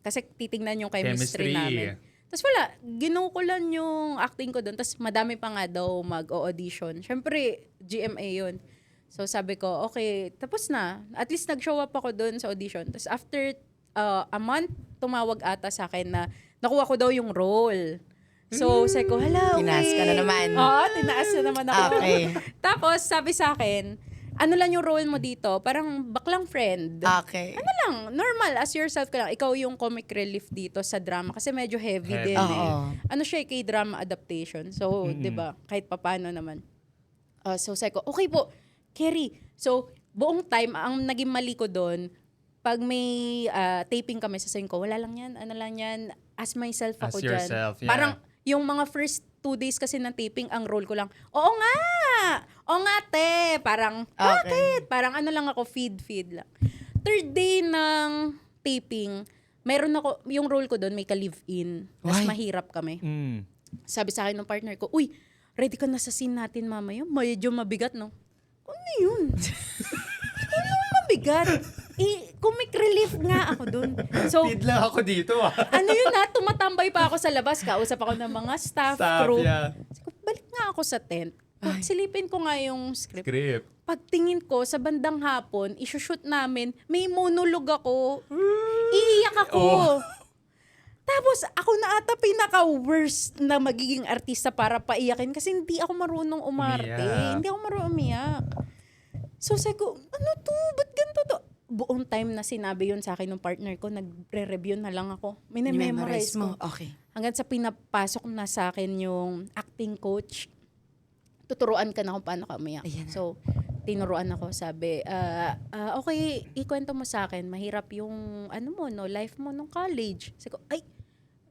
Kasi titingnan yung chemistry namin. Tapos wala. Ginukulan yung acting ko doon. Tapos madami pa nga daw mag-audition. Siyempre, GMA yun. So, sabi ko, okay, tapos na. At least nag-show up ako doon sa audition. Tapos after a month, tumawag ata sa akin na nakuha ko daw yung role. So, sabi ko, hala, Tinaas ka na naman. Oo, tinaas na naman ako. Okay. Tapos, sabi sa akin, ano lang yung role mo dito? Parang baklang friend. Okay. Ano lang, normal, as yourself ka lang. Ikaw yung comic relief dito sa drama kasi medyo heavy din. Heavy. Oo. Ano siya, K-drama adaptation. So, di ba, kahit papano naman. So, sabi ko, okay po, Kerry. So, buong time, ang naging mali ko doon, pag may taping kami, sasabihin ko, wala lang yan, ano lang yan, as myself As ako dyan. yourself, yeah. Parang, yung mga first 2 days kasi ng taping, ang role ko lang, oo nga, te. Parang, bakit? Parang ano lang ako, feed lang. Third day ng taping, meron ako, yung role ko doon, may ka-live-in. Tapos Why? mahirap kami. Mm. Sabi sa akin ng partner ko, uy, ready ka na sa scene natin mamaya? Medyo mabigat, no? Ano yun? Ano mabigat? Comic relief nga ako doon. So, Feed lang ako dito ano yun na, tumatambay pa ako sa labas, kausap ako ng mga staff, crew. yeah. Sabi ko, balik nga ako sa tent. Silipin ko nga yung script. Script. Pagtingin ko, sa bandang hapon, isushoot namin, may monologue ako. Iiyak ako. Oh. Tapos, ako na ata pinaka-worst na magiging artista para paiyakin kasi hindi ako marunong umarte. Umiyak. Hindi ako marunong umiyak. So, sabi ko, ano to? Ba't ganito to? Buong time na sinabi yun sa akin ng partner ko, nagre-review na lang ako. Minememorize ko. Okay. Hanggang sa pinapasok na sa akin yung acting coach, tuturuan ka na kung paano ka umiyak. Ayan na. So, tinuruan ako. Sabi, okay, ikwento mo sa akin, mahirap yung ano mo, no, life mo nung college. Sabi ko, ay,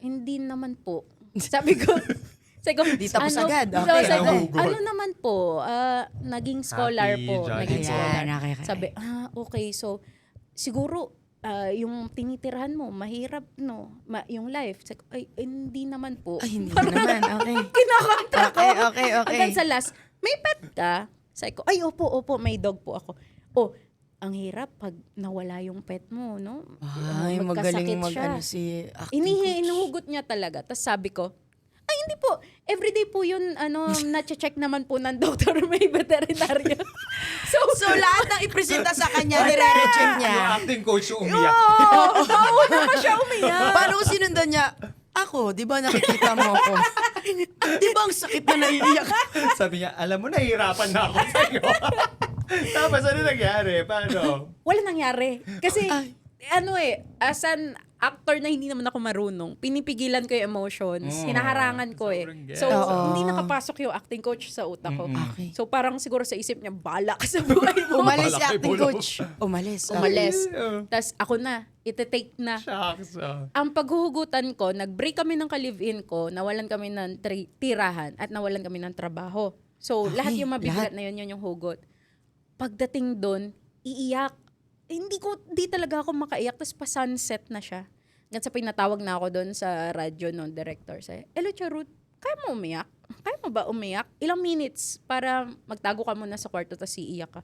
hindi naman po. Sabi ko, Di tapos agad. So, Okay. sabi ko, Nahugot. ano naman po, naging scholar Happy, po. jolly. Naging Ayan, scholar. okay. Sabi, okay, so, siguro, yung tinitirahan mo, mahirap, no? Yung life. Sabi ko, ay, hindi naman po. Ay, hindi naman. Okay. Kinakontra ko. Okay. Hanggang sa last, may pet ka? Sabi ko, ay, opo, may dog po ako. Oh, ang hirap pag nawala yung pet mo, no? Ay, magaling Magkasakit siya. mag-ano si acting coach. Inuhugot niya talaga. Tapos sabi ko, ay, hindi po. Everyday po yun, na-check naman po ng doktor, may veterinaryo. So, lahat ng ipresenta sa kanya, nire-reject niya. Yung acting coach yung umiyak. Oo, nauna pa siya umiyak. Paano ko sinundan niya? Ako, di ba nakikita mo ako? Di ba ang sakit na naiiyak? Sabi niya, alam mo, nahihirapan na ako sa'yo. Tapos ano nangyari? Paano? Wala nangyari. Kasi, Ay. as an actor na hindi naman ako marunong, pinipigilan ko yung emotions, hinaharangan ko sobrang get. So, Oo. hindi nakapasok yung acting coach sa utak ko. Okay. So, parang siguro sa isip niya, bala ka sa buhay mo. Umalis si Malaki acting bulo. coach. Umalis. Umalis. Oh. Tapos ako na, ite-take na. Shucks. Ang paghuhugutan ko, nag-break kami ng ka-live-in ko, nawalan kami ng tirahan at nawalan kami ng trabaho. So, Okay, lahat yung mabigat lahat. na yun yung hugot. Pagdating doon, iiyak. Hindi talaga ako makaiyak. Tapos pa-sunset na siya. Hanggang sa pinatawag na ako doon sa radyo ng director. Sabi, Elucha Ruth, kaya mo umiyak? Kaya mo ba umiyak? Ilang minutes para magtago ka muna sa kwarto tapos iiyak ka.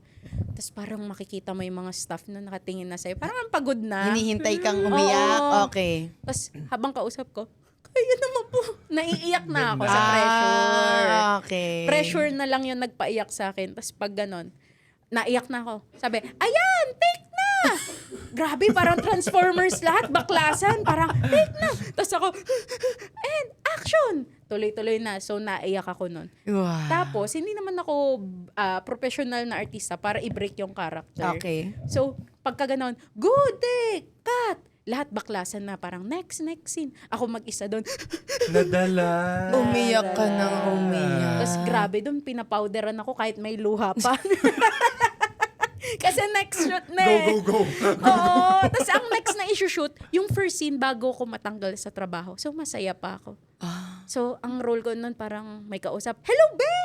Tapos parang makikita mo yung mga staff na nakatingin na sa'yo. Parang ang pagod na. Hinihintay kang umiyak. Oo. Okay. Tapos habang kausap ko, kaya naman po. Naiiyak na ako sa pressure. Okay. Pressure na lang yung nagpaiyak sa akin. Tapos pag ganon, naiyak na ako. Sabi, ayan, take na! Grabe, parang Transformers lahat, baklasan, parang, take na. Tapos ako, and action! Tuloy-tuloy na. So, naiyak ako nun. Wow. Tapos, hindi naman ako professional na artista para i-break yung character. Okay. So, pagka ganon, good take, cut! Lahat baklasan na, parang next scene. Ako mag-isa doon. Nadala. Umiyak ka ng umiyak. Tapos grabe doon, pinapowderan ako kahit may luha pa. Kasi next shoot na eh. Go. Oo. Tapos ang next na issue-shoot, yung first scene bago ko matanggal sa trabaho. So, masaya pa ako. So, ang role ko nun parang may kausap, hello, be!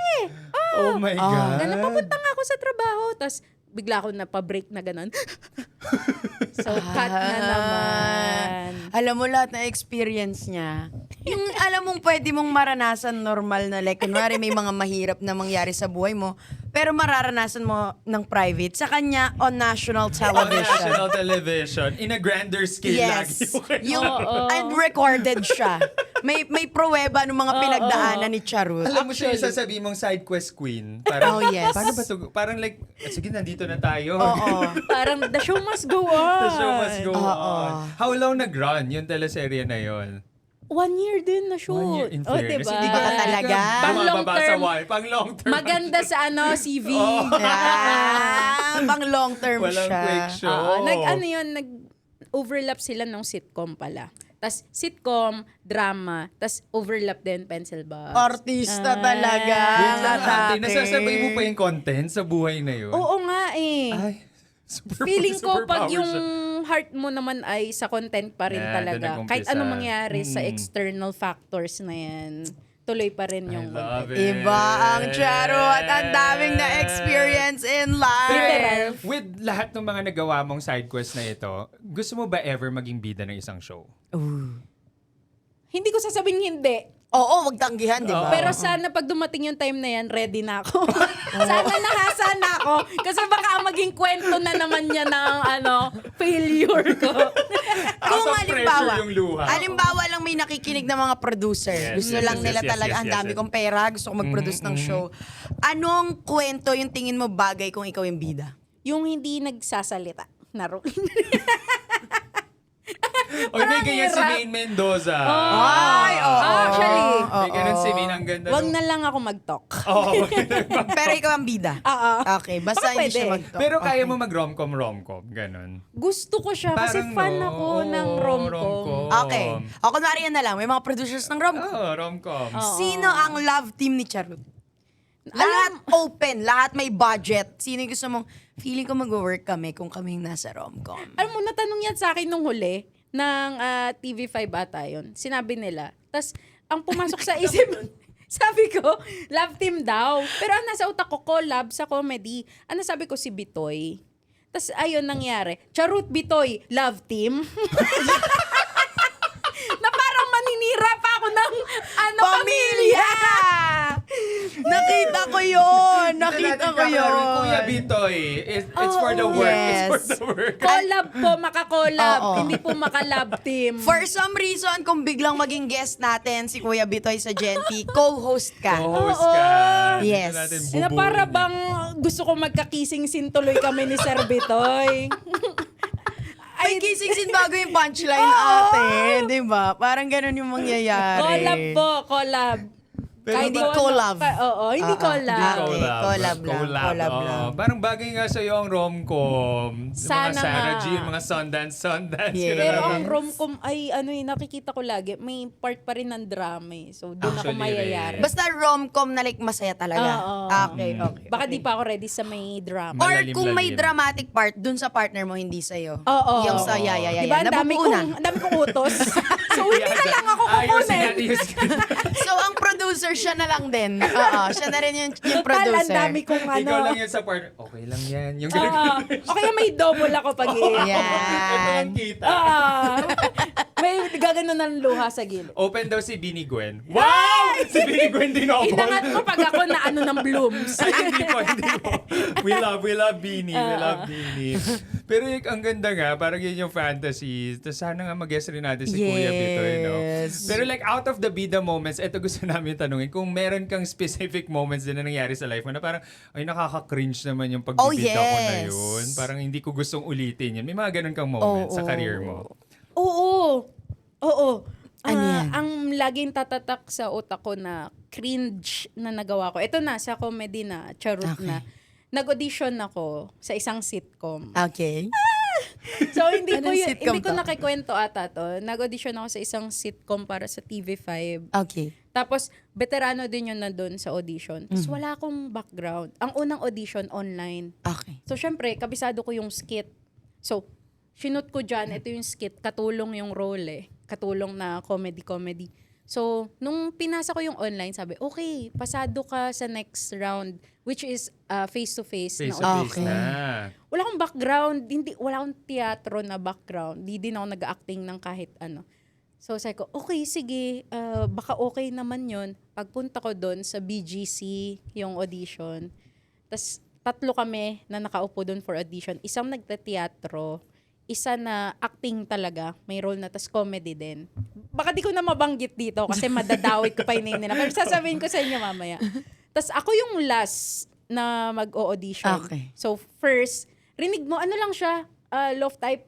Oh my God. Na napapunta nga ako sa trabaho. Tapos, bigla ako napabreak na ganon. So, cut na naman. Alam mo lahat na experience niya. Yung alam mong pwede mong maranasan normal na like, kunwari may mga mahirap na mangyari sa buhay mo, pero mararanasan mo ng private. Sa kanya, on national On television. national television. In a grander scale Yes. lagi. Yung, and recorded siya. May pruweba ng mga pinagdaanan ni Charut. Alam mo siya yung sasabihin mong side quest queen. Parang, Oh, yes. Paano ba to? Parang like, sige, nandito na tayo. Oo. Parang the show must go on. The show must go Oo. on. How long nag-run yung teleserye na yon? 1 year din na shoot. 1 year in Oh, fairness. diba? Hindi ka Ba talaga? Pang long bumababa sa term. wall. Pang long term. Maganda sa CV. Pang long term Walang siya. quick show. Nag-overlap sila ng sitcom pala. Tas sitcom, drama, tas overlap din pencil box. Artista talaga. Wait lang, ate. Atake. Nasasabay mo pa yung content sa buhay na yun? Oo nga eh. Ay, Feeling ko pag superpower yung siya. heart mo naman ay sa content pa rin Yeah, doon talaga. nag-umpisa. Kahit anong mangyari sa Mm. external factors na yan, tuloy pa rin yung love content. it. Iba ang Charot. Ang daming na-experience in life. Literal. With lahat ng mga nagawa mong side quest na ito, gusto mo ba ever maging bida ng isang show? Hindi ko sasabihin hindi. Oo, wag tanggihan, di ba? Pero sana pag dumating yung time na yan, ready na ako. Sana nahasa na ako. Kasi baka maging kwento na naman niya ng failure ko. Kung Out of halimbawa, pressure yung luha. halimbawa lang may nakikinig ng mga producer. Yes, Gusto yes, lang yes, nila yes, talaga, yes, ang yes, dami yes. kong pera, gusto ko mag-produce ng show. Anong kwento yung tingin mo bagay kung ikaw yung bida? Yung hindi nagsasalita. Naro. O may ganyan si hirap. Maine Mendoza. Ay, oo. Actually, May ganun si Maine, ang ganda. wag na lang ako mag-talk. Oo. Pero ikaw ang bida. Oo. Okay, basta Baka hindi siya pwede. mag-talk. Pero kaya mo mag-romcom, ganun. Gusto ko siya kasi Parang fan no, ako oo, ng rom-com. Okay. O, kunwari yan na lang. May mga producers ng rom. Oo, romcom. Sino ang love team ni Charut? Lahat open, lahat may budget. Sino yung gusto mong, feeling ko mag-work kami kung kami yung nasa rom-com. Alam mo, natanong yan sa akin nung huli ng TV5 ata yun. Sinabi nila. Tapos, ang pumasok sa isip, sabi ko, love team daw. Pero ang nasa utak ko, collab sa comedy. Ano sabi ko, si Bitoy. Tapos, ayun nangyari. Charut Bitoy, love team. Na parang maninira pa ako ng pamilya. Nakita ko yun! Nakita ko yun! Kuya Bitoy, it's for the work. yes. It's for the work. Collab po, makakollab. Oo. Hindi po makalab team. For some reason, kung biglang maging guest natin si Kuya Bitoy sa Genti, co-host ka. Co-host Oo. ka. Yes. Hindi natin Na bubuin para yan. bang gusto ko magka-kissing scene tuloy kami ni Sir Bitoy. Ay, kissing scene bago yung punchline ate. Di ba? Parang ganun yung mangyayari. Collab po, collab. Pero Hindi po, collab. Oo, hindi collab. Hindi collab lang. Collab oo. lang. Parang bagay nga sa'yo ang rom-com. Yung Sana mga Sarah nga. G, yung mga Sundance. Yes. Pero Ganun. ang rom-com ay nakikita ko lagi, may part pa rin ng drama eh. So doon ako Actually, mayayari. Basta rom-com na like masaya talaga. Oo. Okay, okay. Baka okay. di pa ako ready sa may drama. Or Malalim-lalim. kung may dramatic part, dun sa partner mo, hindi sa'yo. Oo. Yung sa yaya. Diba, ang dami kong utos. So hindi na lang ako kukunin. So, ang producer siya na lang din. Oo, siya na rin yung Total, producer. ang dami kong Ikaw lang yan sa part. Okay lang yan. Yung O kaya may double ako pag Ito Yan. ang kita. may gagano ng luha sa gilid. Open daw si Bini Gwen. Wow! Si Bini Gwen din open. Inangat mo pag ako na ng blooms. Ay, hindi po. we love Beanie. We love Beanie. Pero ang ganda nga, parang yun yung fantasy. Tapos sana nga mag-guest rin natin si Kuya Bitoy, no? Pero like, out of the bida moments, eto gusto namin tanungin, kung meron kang specific moments din na nangyari sa life mo na parang, ay, nakaka-cringe naman yung pagbibida ko na yun. Parang hindi ko gustong ulitin yun. May mga ganun kang moments sa career mo. Oo. Ano yan? Ang laging tatatak sa utak ko na cringe na nagawa ko. Ito na, sa comedy na, charot na. Nag-audition ako sa isang sitcom. Okay. So, hindi Anong sitcom ko to? nakikwento ata to. Nag-audition ako sa isang sitcom para sa TV5. Okay. Tapos, veterano din yun nandun sa audition. Tapos, wala akong background. Ang unang audition, online. Okay. So, syempre, kabisado ko yung skit. So, sinut ko dyan, ito yung skit, katulong yung role katulong na comedy. So, nung pinasa ko yung online, sabi, okay, pasado ka sa next round, which is face-to-face na audition. Face-to-face na. Wala akong background, wala akong teatro na background. Di din ako nag-acting ng kahit ano. So, sabi ko, okay, sige, baka okay naman yon. Pagpunta ko doon sa BGC, yung audition. Tapos, 3 kami na nakaupo doon for audition. Isang nagte-teatro, isa na acting talaga, may role na, tas comedy din. Baka di ko na mabanggit dito kasi madadawit ko pa yung name nila. Pero sasabihin ko sa inyo mamaya. Tas ako yung last na mag-o-audition. Okay. So first, rinig mo, ano lang siya, love type.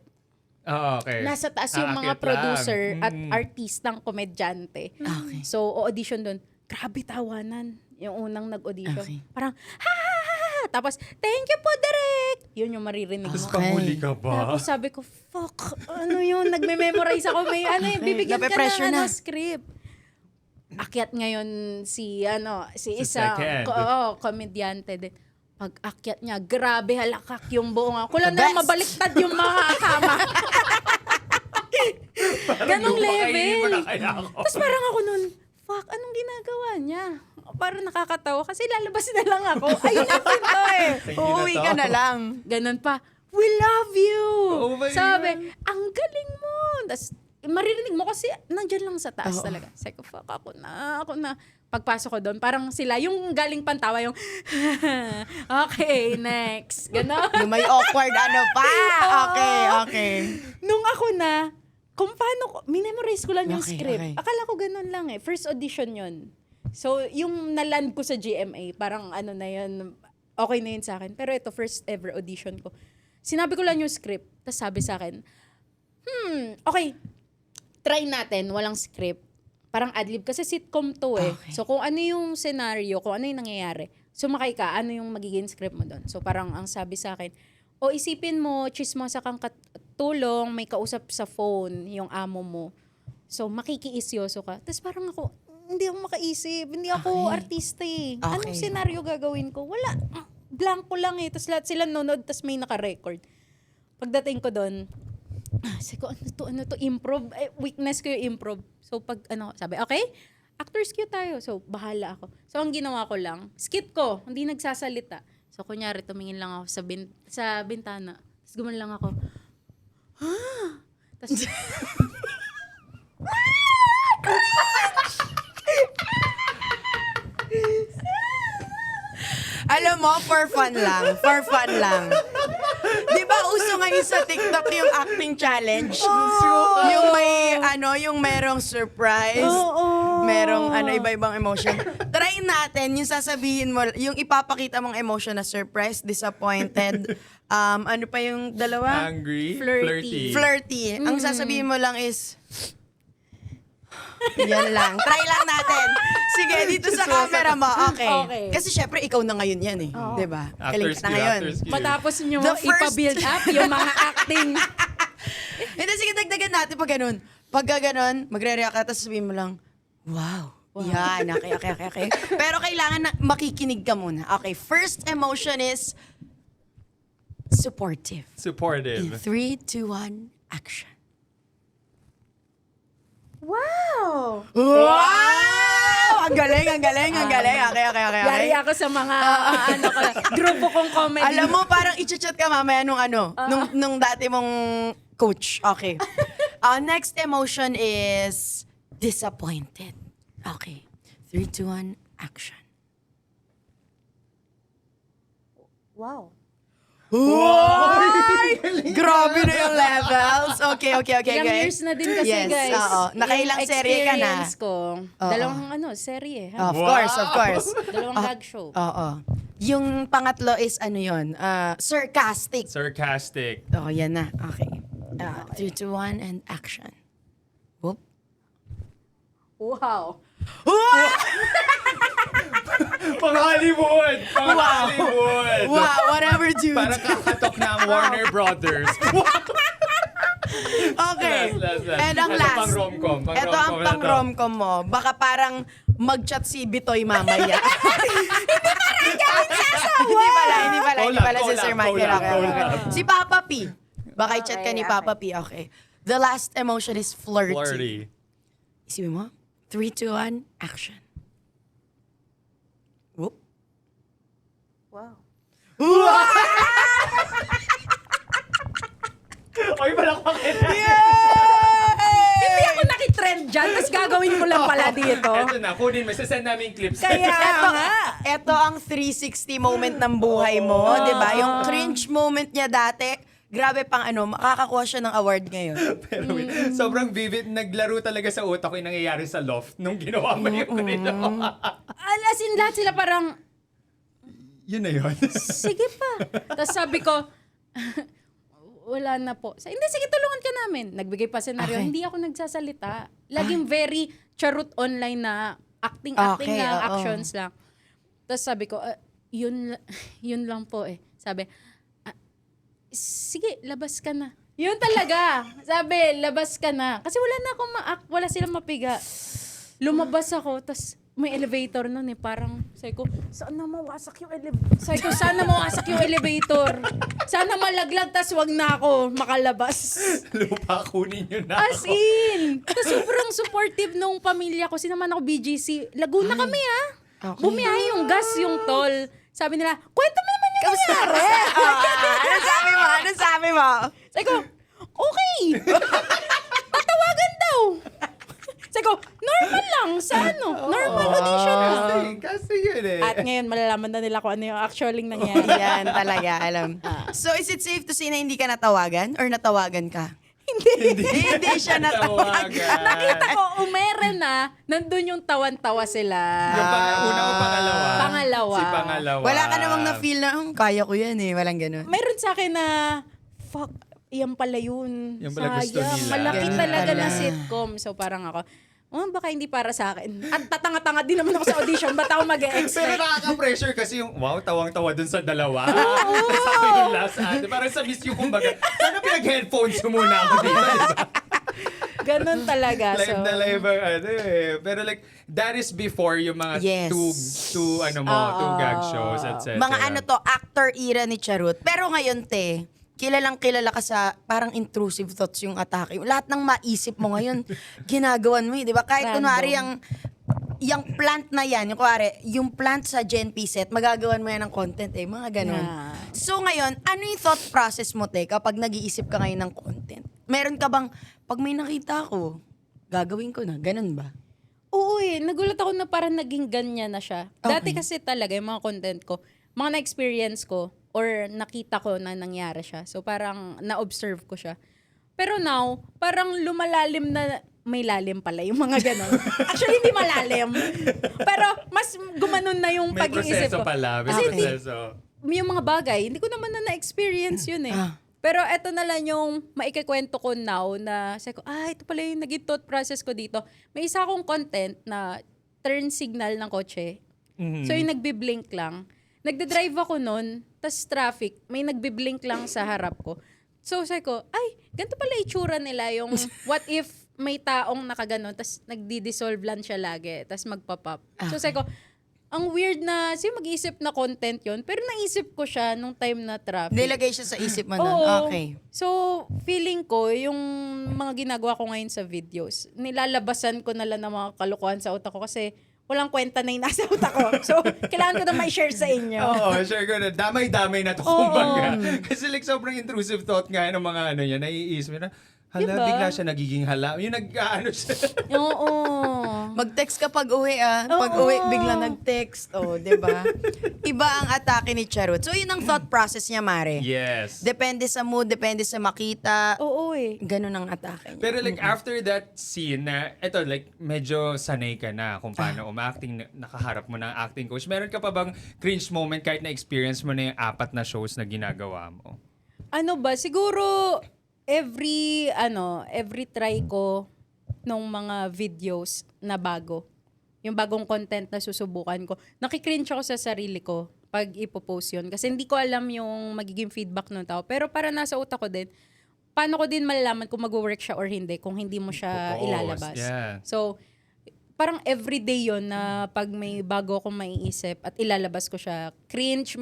Okay. Nasa taas yung mga Aakyat producer lang. at artistang komedyante. Okay. So, o-audition doon. Grabe tawanan. Yung unang nag-audition. Okay. Parang, ha! Tapos, thank you po, Direk! Yun yung maririnig mo. Tapos panghuli ka ba? Tapos sabi ko, fuck, ano yun? Nagme-memorize ako. May bibigyan ka Nape-pressure ng na. script. Akyat ngayon si isa, second. komedyante din. Pag akyat niya, grabe halakak yung buong ako. Kulang The na best. mabaliktad yung mga kama. Ganong Lumakainin mo level. na kaya ako. Tapos parang ako nun, fuck, anong ginagawa niya? Parang nakakatawa kasi lalabas na lang ako. Ayun ang kwento eh. Thank you Uuwi na to. ka na lang. Ganon pa, we love you! Oh my Sabi, God. ang galing mo! Tapos, maririnig mo kasi nandyan lang sa taas Oo. talaga. Sabi ko, fuck, ako na. Pagpasok ko doon, parang sila, yung galing pantawa, yung, okay, next. Ganon. Yung may awkward ano pa. Okay. Nung ako na, kung paano ko, minemorize ko lang yung Okay, script. okay. Akala ko ganun lang eh. First audition yun. So, yung naland ko sa GMA, parang ano na yun, okay na yun sa akin. Pero ito, first ever audition ko. Sinabi ko lang yung script, tapos sabi sa akin, okay, try natin, walang script. Parang adlib, kasi sitcom to eh. Okay. So, kung ano yung scenario, kung ano yung nangyayari, sumakay ka, ano yung magiging script mo doon. So, parang ang sabi sa akin, isipin mo, chismosa kang katulong, may kausap sa phone, yung amo mo. So, makikiisyoso ka. Tapos parang ako, hindi ako makaisip. Hindi ako artista eh. Anong Okay. senaryo gagawin ko? Wala. Blanco lang eh. Tapos lahat sila nanonood, tapos may naka-record. Pagdating ko doon, sabi ko, ano to, improv? Weakness ko yung improv. So, sabi, okay, actors cue tayo. So, bahala ako. So, ang ginawa ko lang, skit ko, hindi nagsasalita. So, kunyari, tumingin lang ako sa bintana. Tapos guman lang ako, Tapos, Alam mo, for fun lang. Di ba uso ngayon sa TikTok yung acting challenge? Yung may, yung merong surprise. Merong iba-ibang emotion. Try natin, yung sasabihin mo, yung ipapakita mong emotion na surprise, disappointed, ano pa yung dalawa? Angry, Flirty. Flirty. Ang sasabihin mo lang is, yan lang. Try lang natin. Sige, dito sa camera mo. Okay. Okay. Kasi syempre, ikaw na ngayon yan eh. Oo. Diba? Actors Galing ka na cue, ngayon. actors cue. matapos nyo The first- ipa-build up yung mga acting. Hindi, sige, dagdagan natin pag ganun. Pag ganun, magre-react ka, tapos sabihin mo lang, wow. Yan, okay. Pero kailangan na makikinig ka muna. Okay, first emotion is supportive. In Supportive. 3, 2, 1, action. Wow! Wow! Ang galing. Okay. Yari ako sa mga grupo kong comedy. Alam mo, parang i-chat ka mamaya nung dati mong coach. Okay. Next emotion is disappointed. Okay. 3, 2, 1, action. Wow. Uy! Grabe na yung levels. Okay. Ilang years na din kasi, Yes, guys. oo. Nakailang Yung serye ka na? experience ko, dalawang serye. Of Wow! course. Dalawang gag show. Oo. Yung pangatlo is yun? Sarcastic. Sarcastic. Oh, yan na. Okay. 3, 2, 1, and action. Whoop. Wow. Pang Hollywood! Pang Hollywood! Wow, whatever, dude. Parang kakatok ng Warner Brothers. Okay. Last. And ang Ito last. pang rom-com. Ito ang pang rom-com mo. Baka parang mag-chat si Bitoy mamaya. Hindi pala si Sir Michael. Okay. Si Papa P. Baka i-chat ka ni Papa P. Okay. The last emotion is flirty. Flirty. Isipin mo? 3, 2, 1, action. Whoop. Wow. Oy, palakpakin na. Hindi ako nakitrend dyan, tapos gagawin ko lang pala dito. Ito na, kunin mo. Sasend namin clips. Kaya Ito ang 360 moment ng buhay mo, di ba? Yung cringe moment niya dati, grabe pang makakakuha siya ng award ngayon. Pero wait, sobrang vivid. Naglaro talaga sa utak ko yung nangyayari sa loft nung ginawa mo yung ganito. As in, lahat sila parang, Yun na yun. sige pa. Tapos sabi ko, wala na po. Hindi, sige, tulungan ka namin. Nagbigay pa senaryo. Okay. Hindi ako nagsasalita. Laging very charot online na acting Okay, lang, oo. actions lang. Tapos sabi ko, yun lang po eh. Sabi, sige, labas ka na. Yun talaga. Sabi, labas ka na. Kasi wala na akong wala silang mapiga. Lumabas ako, tas may elevator nun eh. Parang, sabi ko, sana mawasak yung elevator. Sabi ko, sana mawasak yung elevator. Sana malaglag, tas wag na ako makalabas. Lupa, kunin nyo na As ako. in! Tas sobrang supportive nung pamilya ko. Sinaman ako BGC. Laguna kami ah. Okay. Bumiyahe yung gas, yung toll. Sabi nila, kwento mo naman yung nangyari. Ano sabi mo? Sabi ko, okay. Tatawagan daw. Sabi ko, normal lang. Sa normal audition lang. Kasi yun eh. At ngayon, malalaman na nila kung ano yung actually nangyari. Yan talaga, alam. So, is it safe to say na hindi ka natawagan or natawagan ka? Hindi. Hindi siya natawagan. Nakita ko, umere na, nandun yung tawan-tawa sila. Yung una o pangalawa? Pangalawa. Si pangalawa. Wala ka namang na-feel na, kaya ko yan eh. Walang ganun. Mayroon sa akin na, fuck, yan pala yun. Yan pala gusto Sayang. nila. Malaki Ganun talaga pala. na sitcom. So parang ako, baka hindi para sa akin. At tatanga-tanga din naman ako sa audition. Ba't ako Pero mag-e-expect? nakaka-pressure kasi yung, wow, tawang-tawa dun sa dalawa. Tapos ako yung last ate. Parang sa miss yung kumbaga, sana pinag-headphones mo muna ako dito, diba? Ganun talaga. Live So, na live ang eh. Pero like, that is before yung mga Yes. two gag shows, etc. Mga actor era ni Charot. Pero ngayon, kilalang kilala ka sa parang intrusive thoughts yung atake. Lahat ng maisip mo ngayon, ginagawan mo di ba? Kahit Random. kunwari yung plant na yan, yung plant sa Gen P set, magagawan mo yan ng content mga ganun. Yeah. So ngayon, ano yung thought process mo, kapag nag-iisip ka ngayon ng content? Meron ka bang, pag may nakita ko, gagawin ko na, ganun ba? oo nagulat ako na parang naging ganyan na siya. Dati kasi talaga yung mga content ko, mga na-experience ko, or nakita ko na nangyari siya. So parang na-observe ko siya. Pero now, parang lumalalim na, may lalim pala yung mga ganon. Actually, hindi malalim. Pero mas gumanon na yung May pag-iisip proseso ko. pala. May Kasi proseso. yung mga bagay, hindi ko naman na na-experience yun eh. Pero eto na lang yung maikikwento ko now na sabi ko, ito pala yung naging thought process ko dito. May isa akong content na turn signal ng kotse. So yung nagbi-blink lang. Nagde-drive ako nun, tas traffic, may nagbi-blink lang sa harap ko. So sabi ko, ganito pala itsura nila yung what if may taong nakaganon, tas nagdi-dissolve lang siya lagi, tas magpa-pop. So sabi ko, ang weird na, mag-iisip na content yon, pero naisip ko siya nung time na traffic. Nilagay siya sa isip mo nun. Oo. Okay. So, feeling ko, yung mga ginagawa ko ngayon sa videos, nilalabasan ko na lang ng mga kalokohan sa utak ko kasi walang kwenta na yung nasa utak ko. So, kailangan ko na ma-share sa inyo. Oo, share ko na. Damay-damay na to, kumbaga. Kasi like, sobrang intrusive thought nga ng mga yan, naiisip na, Hala, Diba? bigla siya nagiging hala. Yung nag-ano siya. Oo. Mag-text ka pag uwi Pag Oo. uwi, bigla nag-text. Di ba? Iba ang atake ni Charot. So, yun ang thought process niya, Mare. Yes. Depende sa mood, depende sa makita. Oo Ganun ang atake niya. Pero like after that scene na, eto like medyo sanay ka na kung paano umacting, nakaharap mo ng acting coach. Meron ka pa bang cringe moment kahit na-experience mo na yung 4 na shows na ginagawa mo? Ano ba, siguro every try ko nung mga videos na bago, yung bagong content na susubukan ko, nakikringe ako sa sarili ko pag ipopost yun. Kasi hindi ko alam yung magiging feedback ng tao. Pero para nasa utak ko din, paano ko din malalaman kung mag-work siya or hindi kung hindi mo siya Post, ilalabas. yeah. So, parang everyday yon na pag may bago akong maiisip at ilalabas ko siya,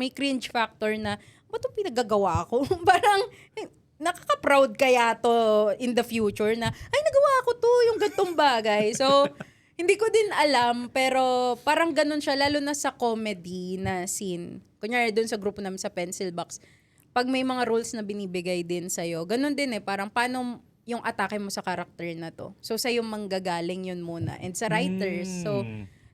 may cringe factor na, ba't itong pinagagawa ko? Parang, nakaka-proud kaya to in the future na, ay, nagawa ko to, yung gantong bagay. So, hindi ko din alam, pero parang ganun siya, lalo na sa comedy na scene. Kunyari, dun sa grupo namin sa Pencil Box, pag may mga roles na binibigay din sa'yo, ganun din param paano yung atake mo sa character na to. So, sa'yo manggagaling yun muna. And sa writers, so,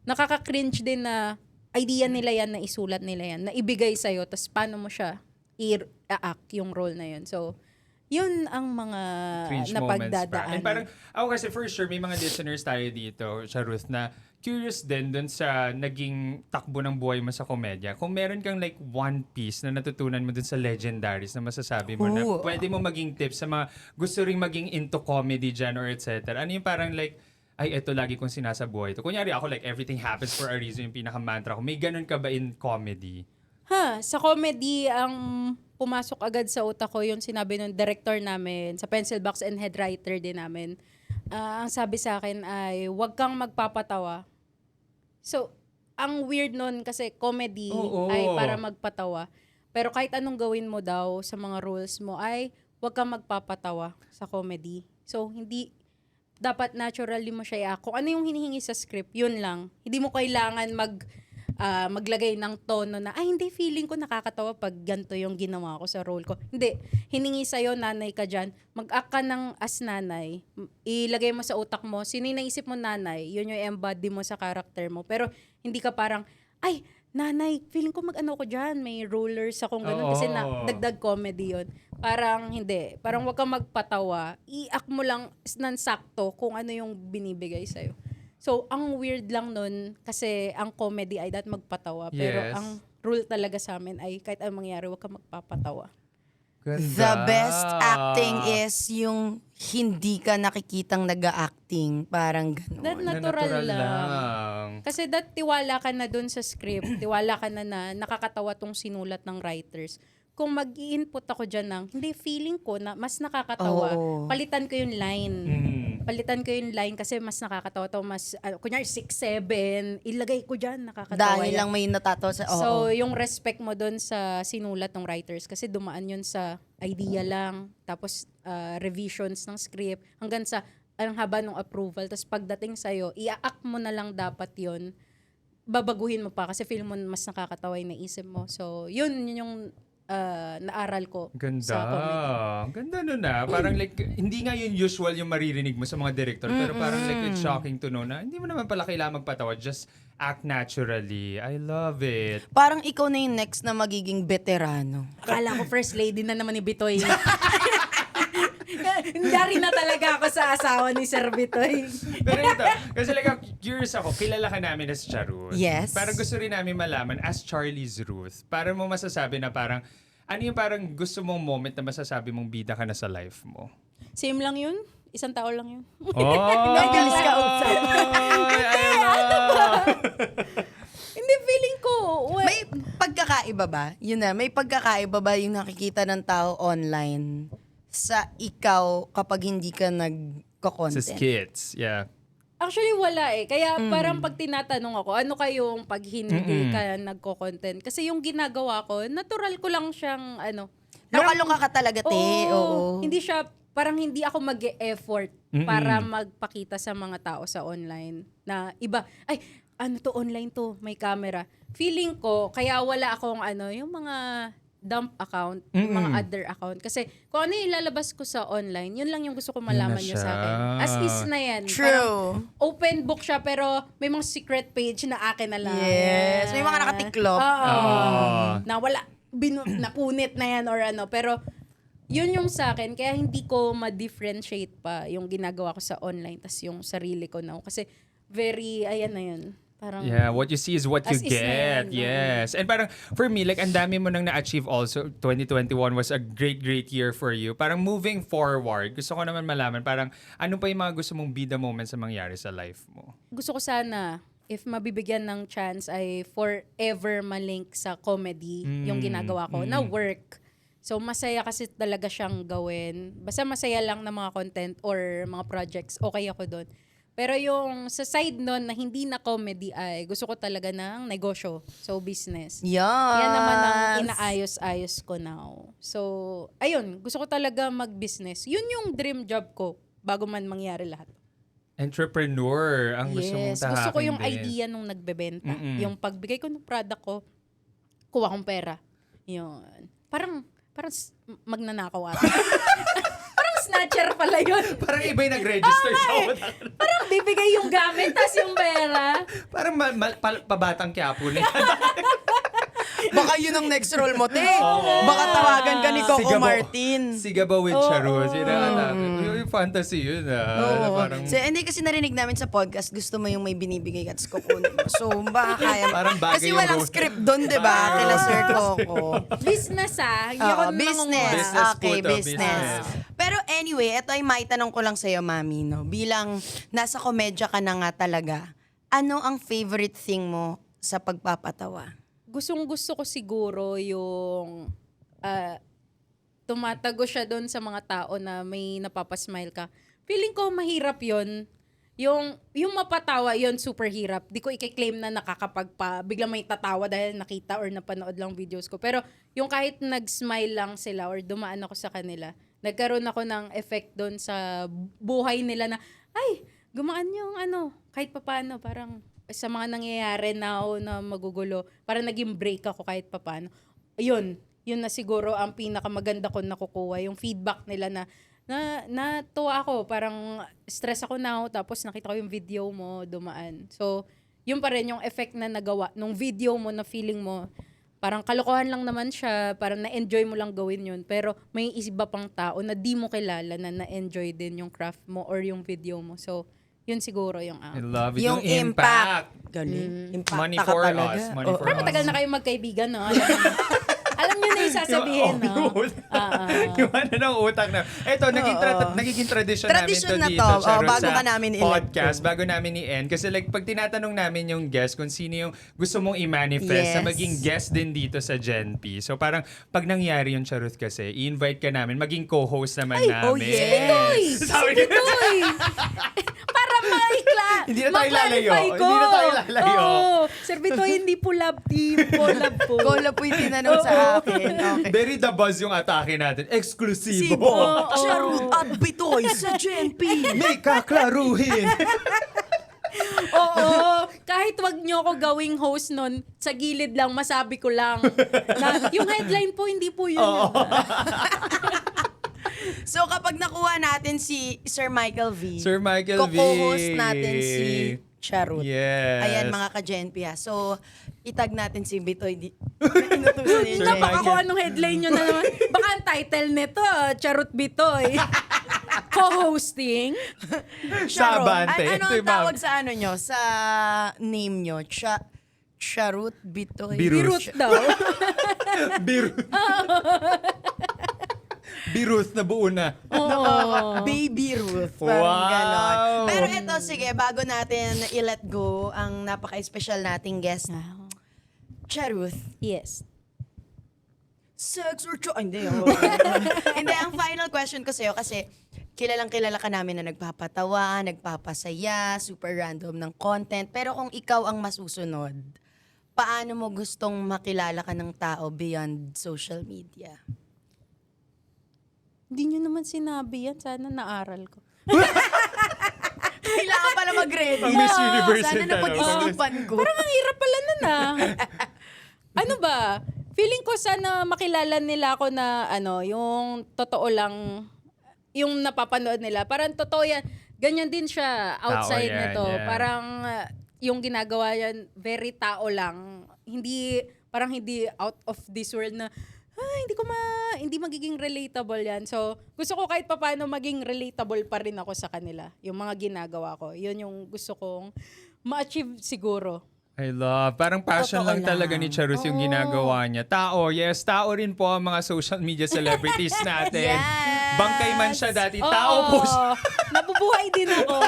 nakaka-cringe din na idea nila yan, na isulat nila yan, na ibigay sa'yo, tapos paano mo siya i-act yung role na yun. So, yun ang mga Cringe moments pa. napagdadaan. And parang, ako kasi for sure, may mga listeners tayo dito, Charuth, na curious din dun sa naging takbo ng buhay mo sa komedya. Kung meron kang like one piece na natutunan mo dun sa legendaries na masasabi mo na Ooh. pwede mo maging tips sa mga gusto ring maging into comedy dyan or etc. Ano yung parang like, ay, eto lagi kong sinasabuhay ito. Kunyari ako like, everything happens for a reason, yung pinaka-mantra ko. May ganun ka ba in comedy? Sa comedy, ang pumasok agad sa utak ko, yung sinabi ng director namin, sa Pencil Box and head writer din namin. Ang sabi sa akin ay, huwag kang magpapatawa. So, ang weird nun kasi comedy Oo. ay para magpatawa. Pero kahit anong gawin mo daw sa mga roles mo ay, huwag kang magpapatawa sa comedy. So, hindi dapat naturally mo siya i-act. Kung ano yung hinihingi sa script, yun lang. Hindi mo kailangan maglagay ng tono na, ay hindi, feeling ko nakakatawa pag ganito yung ginawa ko sa role ko. Hindi. Hiningi sa'yo, nanay ka dyan, mag-act ka ng as nanay, ilagay mo sa utak mo, sino yung naisip mo nanay, yun yung embody mo sa character mo. Pero hindi ka parang, ay, nanay, feeling ko mag-ano ko dyan, may rollers akong ganun, kasi dagdag comedy yun. Parang hindi. Parang wag kang magpatawa, i-act mo lang ng sakto kung ano yung binibigay sa'yo. So, ang weird lang nun, kasi ang comedy ay dapat magpatawa. Pero Yes. ang rule talaga sa amin ay kahit anong mangyari, huwag kang magpapatawa. Ganda. The best acting is yung hindi ka nakikitang nag-acting. Parang That ganun. natural, Na lang. Kasi tiwala ka na dun sa script, tiwala ka na nakakatawa tong sinulat ng writers. Kung mag-i-input ako dyan ng, hindi, feeling ko na mas nakakatawa, Oo. palitan ko yung line. Palitan ko yung line kasi mas nakakatawa to, mas, kunyari 6-7, ilagay ko dyan, nakakatawa Dahil yan. lang may natatawa sa... So, yung respect mo doon sa sinulat ng writers kasi dumaan yun sa idea lang, tapos revisions ng script, hanggang sa ang haba ng approval. Tapos pagdating sa'yo, i-act mo na lang dapat yun. Babaguhin mo pa kasi feel mo mas nakakatawa yung naisip mo. So, yun yung naaral ko Ganda. sa comedy. Ganda nun na. Parang like, hindi nga yun usual yung maririnig mo sa mga director. Pero parang like, it's shocking to know na hindi mo naman pala kailangan magpatawa. Just act naturally. I love it. Parang ikaw na yung next na magiging veterano. Akala ko first lady na naman ni Bitoy. Dari na talaga ako sa asawa ni Sir Bitoy. Pero ito, kasi like, curious ako, kilala ka namin as Charuth. Yes. Parang gusto rin namin malaman as Charlie's Ruth. Para mo masasabi na parang, ano yung parang gusto mong moment na masasabi mong bida ka na sa life mo? Same lang yun. Isang tao lang yun. Oh! Nagalis ka usap. Hindi, feeling ko. May pagkakaiba ba? Yun na, may pagkakaiba ba yung nakikita ng tao online sa ikaw kapag hindi ka Sa nagko-content? skits, yeah. Actually, wala eh. Kaya parang pag tinatanong ako, ano kayong pag hindi ka nagko-content? Kasi yung ginagawa ko, natural ko lang siyang Loka-loka ka talaga, te. Oo. Hindi siya, parang hindi ako mag-e-effort para magpakita sa mga tao sa online na iba, ay, ano to, online to, may camera. Feeling ko, kaya wala akong yung mga dump account, yung mga other account. Kasi kung ano yung ilalabas ko sa online, yun lang yung gusto ko malaman Yun na nyo sa akin. siya. As is na yan. True. Parang open book siya pero may mga secret page na akin na lang. Yes. May mga nakatiklop. Oo. Ah. Na wala, napunit na yan or ano. Pero yun yung sa akin. Kaya hindi ko ma-differentiate pa yung ginagawa ko sa online tas yung sarili ko now. Kasi very, ayan na yun. Parang, Yeah, what you see is what you As is na get. yan, Yes. And parang for me, like, ang dami mo nang na-achieve also. 2021 was a great year for you. Parang moving forward, gusto ko naman malaman, parang ano pa yung mga gusto mong be the moments na mangyari sa life mo? gusto ko sana, if mabibigyan ng chance, ay forever malink sa comedy yung ginagawa ko na work. So, masaya kasi talaga siyang gawin. Basta masaya lang na mga content or mga projects, okay ako doon. Pero yung sa side nun na hindi na comedy ay gusto ko talaga ng negosyo. So, business. Yes. Yan naman ang inaayos-ayos ko now. So, ayun. Gusto ko talaga mag-business. Yun yung dream job ko bago man mangyari lahat. Entrepreneur, ang gusto mong tahakin Gusto ko yung din. idea nung nagbebenta. Yung pagbigay ko ng product ko, kuha kong pera. Yun. Parang magnanakaw ata. Parang snatcher pala yun. Parang iba yung nag-register sa utak. Parang bibigay yung gamit, tas yung pera. Parang pabatang Quiapo na yan. Baka yun ang next role mo, te. Baka tawagan ka ni Coco Sigabo. Martin. Sigaba with Charot. Yung fantasy yun na Oo. parang, Hindi kasi narinig namin sa podcast, gusto mo yung may binibigay at kukunin mo. So, baka kaya. Parang bagay Kasi yung walang role. script doon, di ba? Kila Sir Coco. Business Hindi ako Business. Business Okay, po to, business. business. Pero anyway, ito ay maitanong ko lang sa'yo, Mami, no? Bilang nasa komedya ka na nga talaga, ano ang favorite thing mo sa pagpapatawa? Gustong-gusto ko siguro yung tumatago siya doon sa mga tao na may napapasmile ka. Feeling ko mahirap yon. Yung mapatawa yon super hirap. Di ko i-claim na biglang may tatawa dahil nakita or napanood lang videos ko. Pero yung kahit nag-smile lang sila or dumaan ako sa kanila, nagkaroon ako ng effect doon sa buhay nila na, ay, gumaan yung kahit papano, parang sa mga nangyayari now na magugulo, parang naging break ako kahit papano. Yun na siguro ang pinakamaganda ko nakukuha, yung feedback nila na natuwa ako, parang stress ako now, tapos nakita ko yung video mo, dumaan. So, yun pa rin yung effect na nagawa nung video mo na feeling mo, parang kalokohan lang naman siya, parang na-enjoy mo lang gawin yun, pero may iba pang tao na di mo kilala na na-enjoy din yung craft mo or yung video mo. So, yun siguro yung I love it. Yung impact. Galing. Impact Money ka for talaga. us. Money for parang us. matagal na kayong magkaibigan, no? Alam niyo na yung sasabihin, no? Yung ng utak na. Ito, nagiging tradition namin Tradition to na dito. to. Charot, Bago sa ka namin i-let podcast, go. bago namin i-end. Kasi like, pag tinatanong namin yung guest kung sino yung gusto mong i-manifest na Yes. maging guest din dito sa Gen P. So parang, pag nangyari yung Charot kasi, i-invite ka namin, maging co-host naman namin. oh yes. Bitoy! Sabi Si Bitoy! Para maikla. Hindi na tayo lalayo. ma-clarify ko. Hindi na tayo lalayo. Oo. Sir Bitoy, hindi po love team. Collab po. Kola po yung tinanong sa akin. Okay. Very the buzz yung atake natin. Eksklusibo. Sibo. Charot at Bitoy sa GNP. May kaklaruhin. Oo. Kahit wag nyo ako gawing host nun, sa gilid lang, masabi ko lang. Na, yung headline po, hindi po yun. So kapag nakuha natin si Sir Michael V, Sir Michael V. co-host natin si Charot. Yes. Ayan mga ka-GNP ha. So, itag natin si Bitoy. Inutusan ni Sir Jen. Michael. Ako anong headline nyo na naman. Baka ang title nito, Charot Bitoy. Co-hosting. Charot. Sabante. Ano Ito ang yung mga- tawag sa ano nyo? Sa name nyo? Charot Bitoy. Birut. Birut daw. Birut. Birut na buo na. Baby Ruth. Parang Wow. ganon. Pero ito, sige, bago natin i-let go ang napaka-special nating guest, Charuth. Yes. Sex or hindi. Hindi, ang final question ko sa'yo kasi kilalang kilala ka namin na nagpapatawa, nagpapasaya, super random ng content. Pero kung ikaw ang masusunod, paano mo gustong makilala ka ng tao beyond social media? Hindi nyo naman sinabi yan. Sana naaral ko. Kailangan pala mag-ready. Ang Miss Universe Sana yung tanong. napag-isipan ko. Parang ang hirap pala nun ah. Ano ba? Feeling ko sana makilala nila ako na yung totoo lang, yung napapanood nila. Parang totoo yan. Ganyan din siya outside Tao yan, nito. yeah. Parang yung ginagawa yan, very tao lang. Parang hindi out of this world na, hindi magiging relatable yan. So, gusto ko kahit papaano maging relatable pa rin ako sa kanila. Yung mga ginagawa ko. Yun yung gusto kong ma-achieve siguro. I love. Parang passion Totoo lang lang. talaga ni Charus yung ginagawa niya. Tao, yes. Tao rin po ang mga social media celebrities natin. Yes. Bangkay man siya dati. Oo. Tao po siya. Nabubuhay din ako.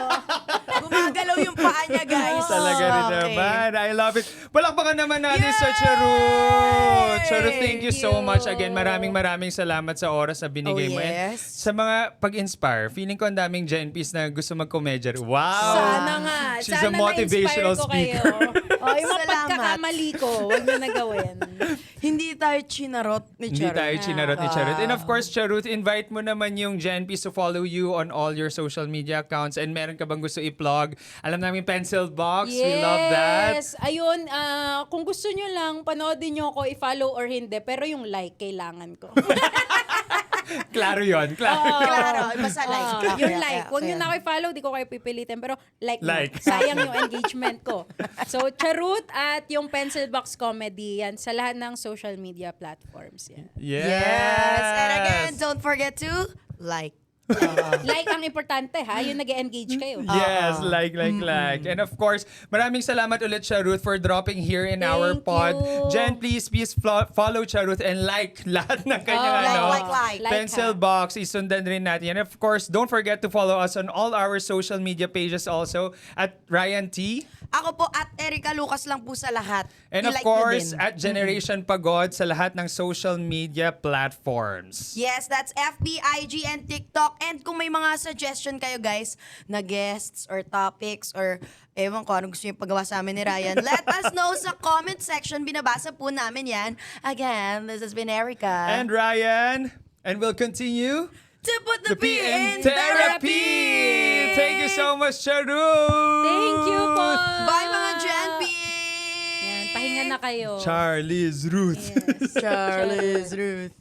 Gumagalaw yung paa niya, guys. Talaga rin Okay. naman. I love it. Palakpakan naman natin sa Charut. Charut, thank you so much. Again, maraming salamat sa oras na binigay mo. And yes. sa mga pag-inspire, feeling ko ang daming Gen P's na gusto mag-comedya. Wow! Sana nga. She's Sana a motivational na-inspire ko speaker. Kayo. Yung mga Salamat. pagkakamali ko, huwag nyo na gawin. Hindi tayo chinarot ni Hindi Charot. tayo chinarot ni Charut. And of course, Charut, invite mo naman yung Gen P's to follow you on all your social media accounts. And meron ka bang gusto i-plug? Alam namin Pencil Box. We love that. Yes. Ayun, kung gusto nyo lang, panoodin nyo ako, i-follow or hindi. Pero yung like, kailangan ko. Klaro yun. Klaro. Klaro, basta like. Okay, Yung okay, like. Huwag okay. nyo na ako i-follow, di ko kayo pipilitin. Pero like, Like. sayang yung engagement ko. So, Charut at yung Pencil Box Comedy, yan sa lahat ng social media platforms. Yan. Yes. And again, don't forget to like. Like ang importante ha, yung nag-engage kayo. Yes, like. And of course, maraming salamat ulit, Charut, for dropping here in our Thank pod. you. Jen, please follow Charut and like lahat ng kanyang like. Pencil ha. Box. Isundan rin natin. And of course, don't forget to follow us on all our social media pages also at Ryan T. Ako po at Erica Lucas lang po sa lahat. And of I-like nyo course, din. at Generation Pagod sa lahat ng social media platforms. Yes, that's FB, IG, and TikTok. And kung may mga suggestion kayo, guys, na guests or topics or ewan ko anong gusto nyo pagawa sa amin ni Ryan, let us know sa comment section. Binabasa po namin yan. Again, this has been Erica. And Ryan, and we'll continue to put the to P be in in therapy. Thank you so much, Charut. Thank you po. Bye, mga Gen P! Yan, pahinga na kayo. Charlie's Ruth. Yes. Charlie's Ruth.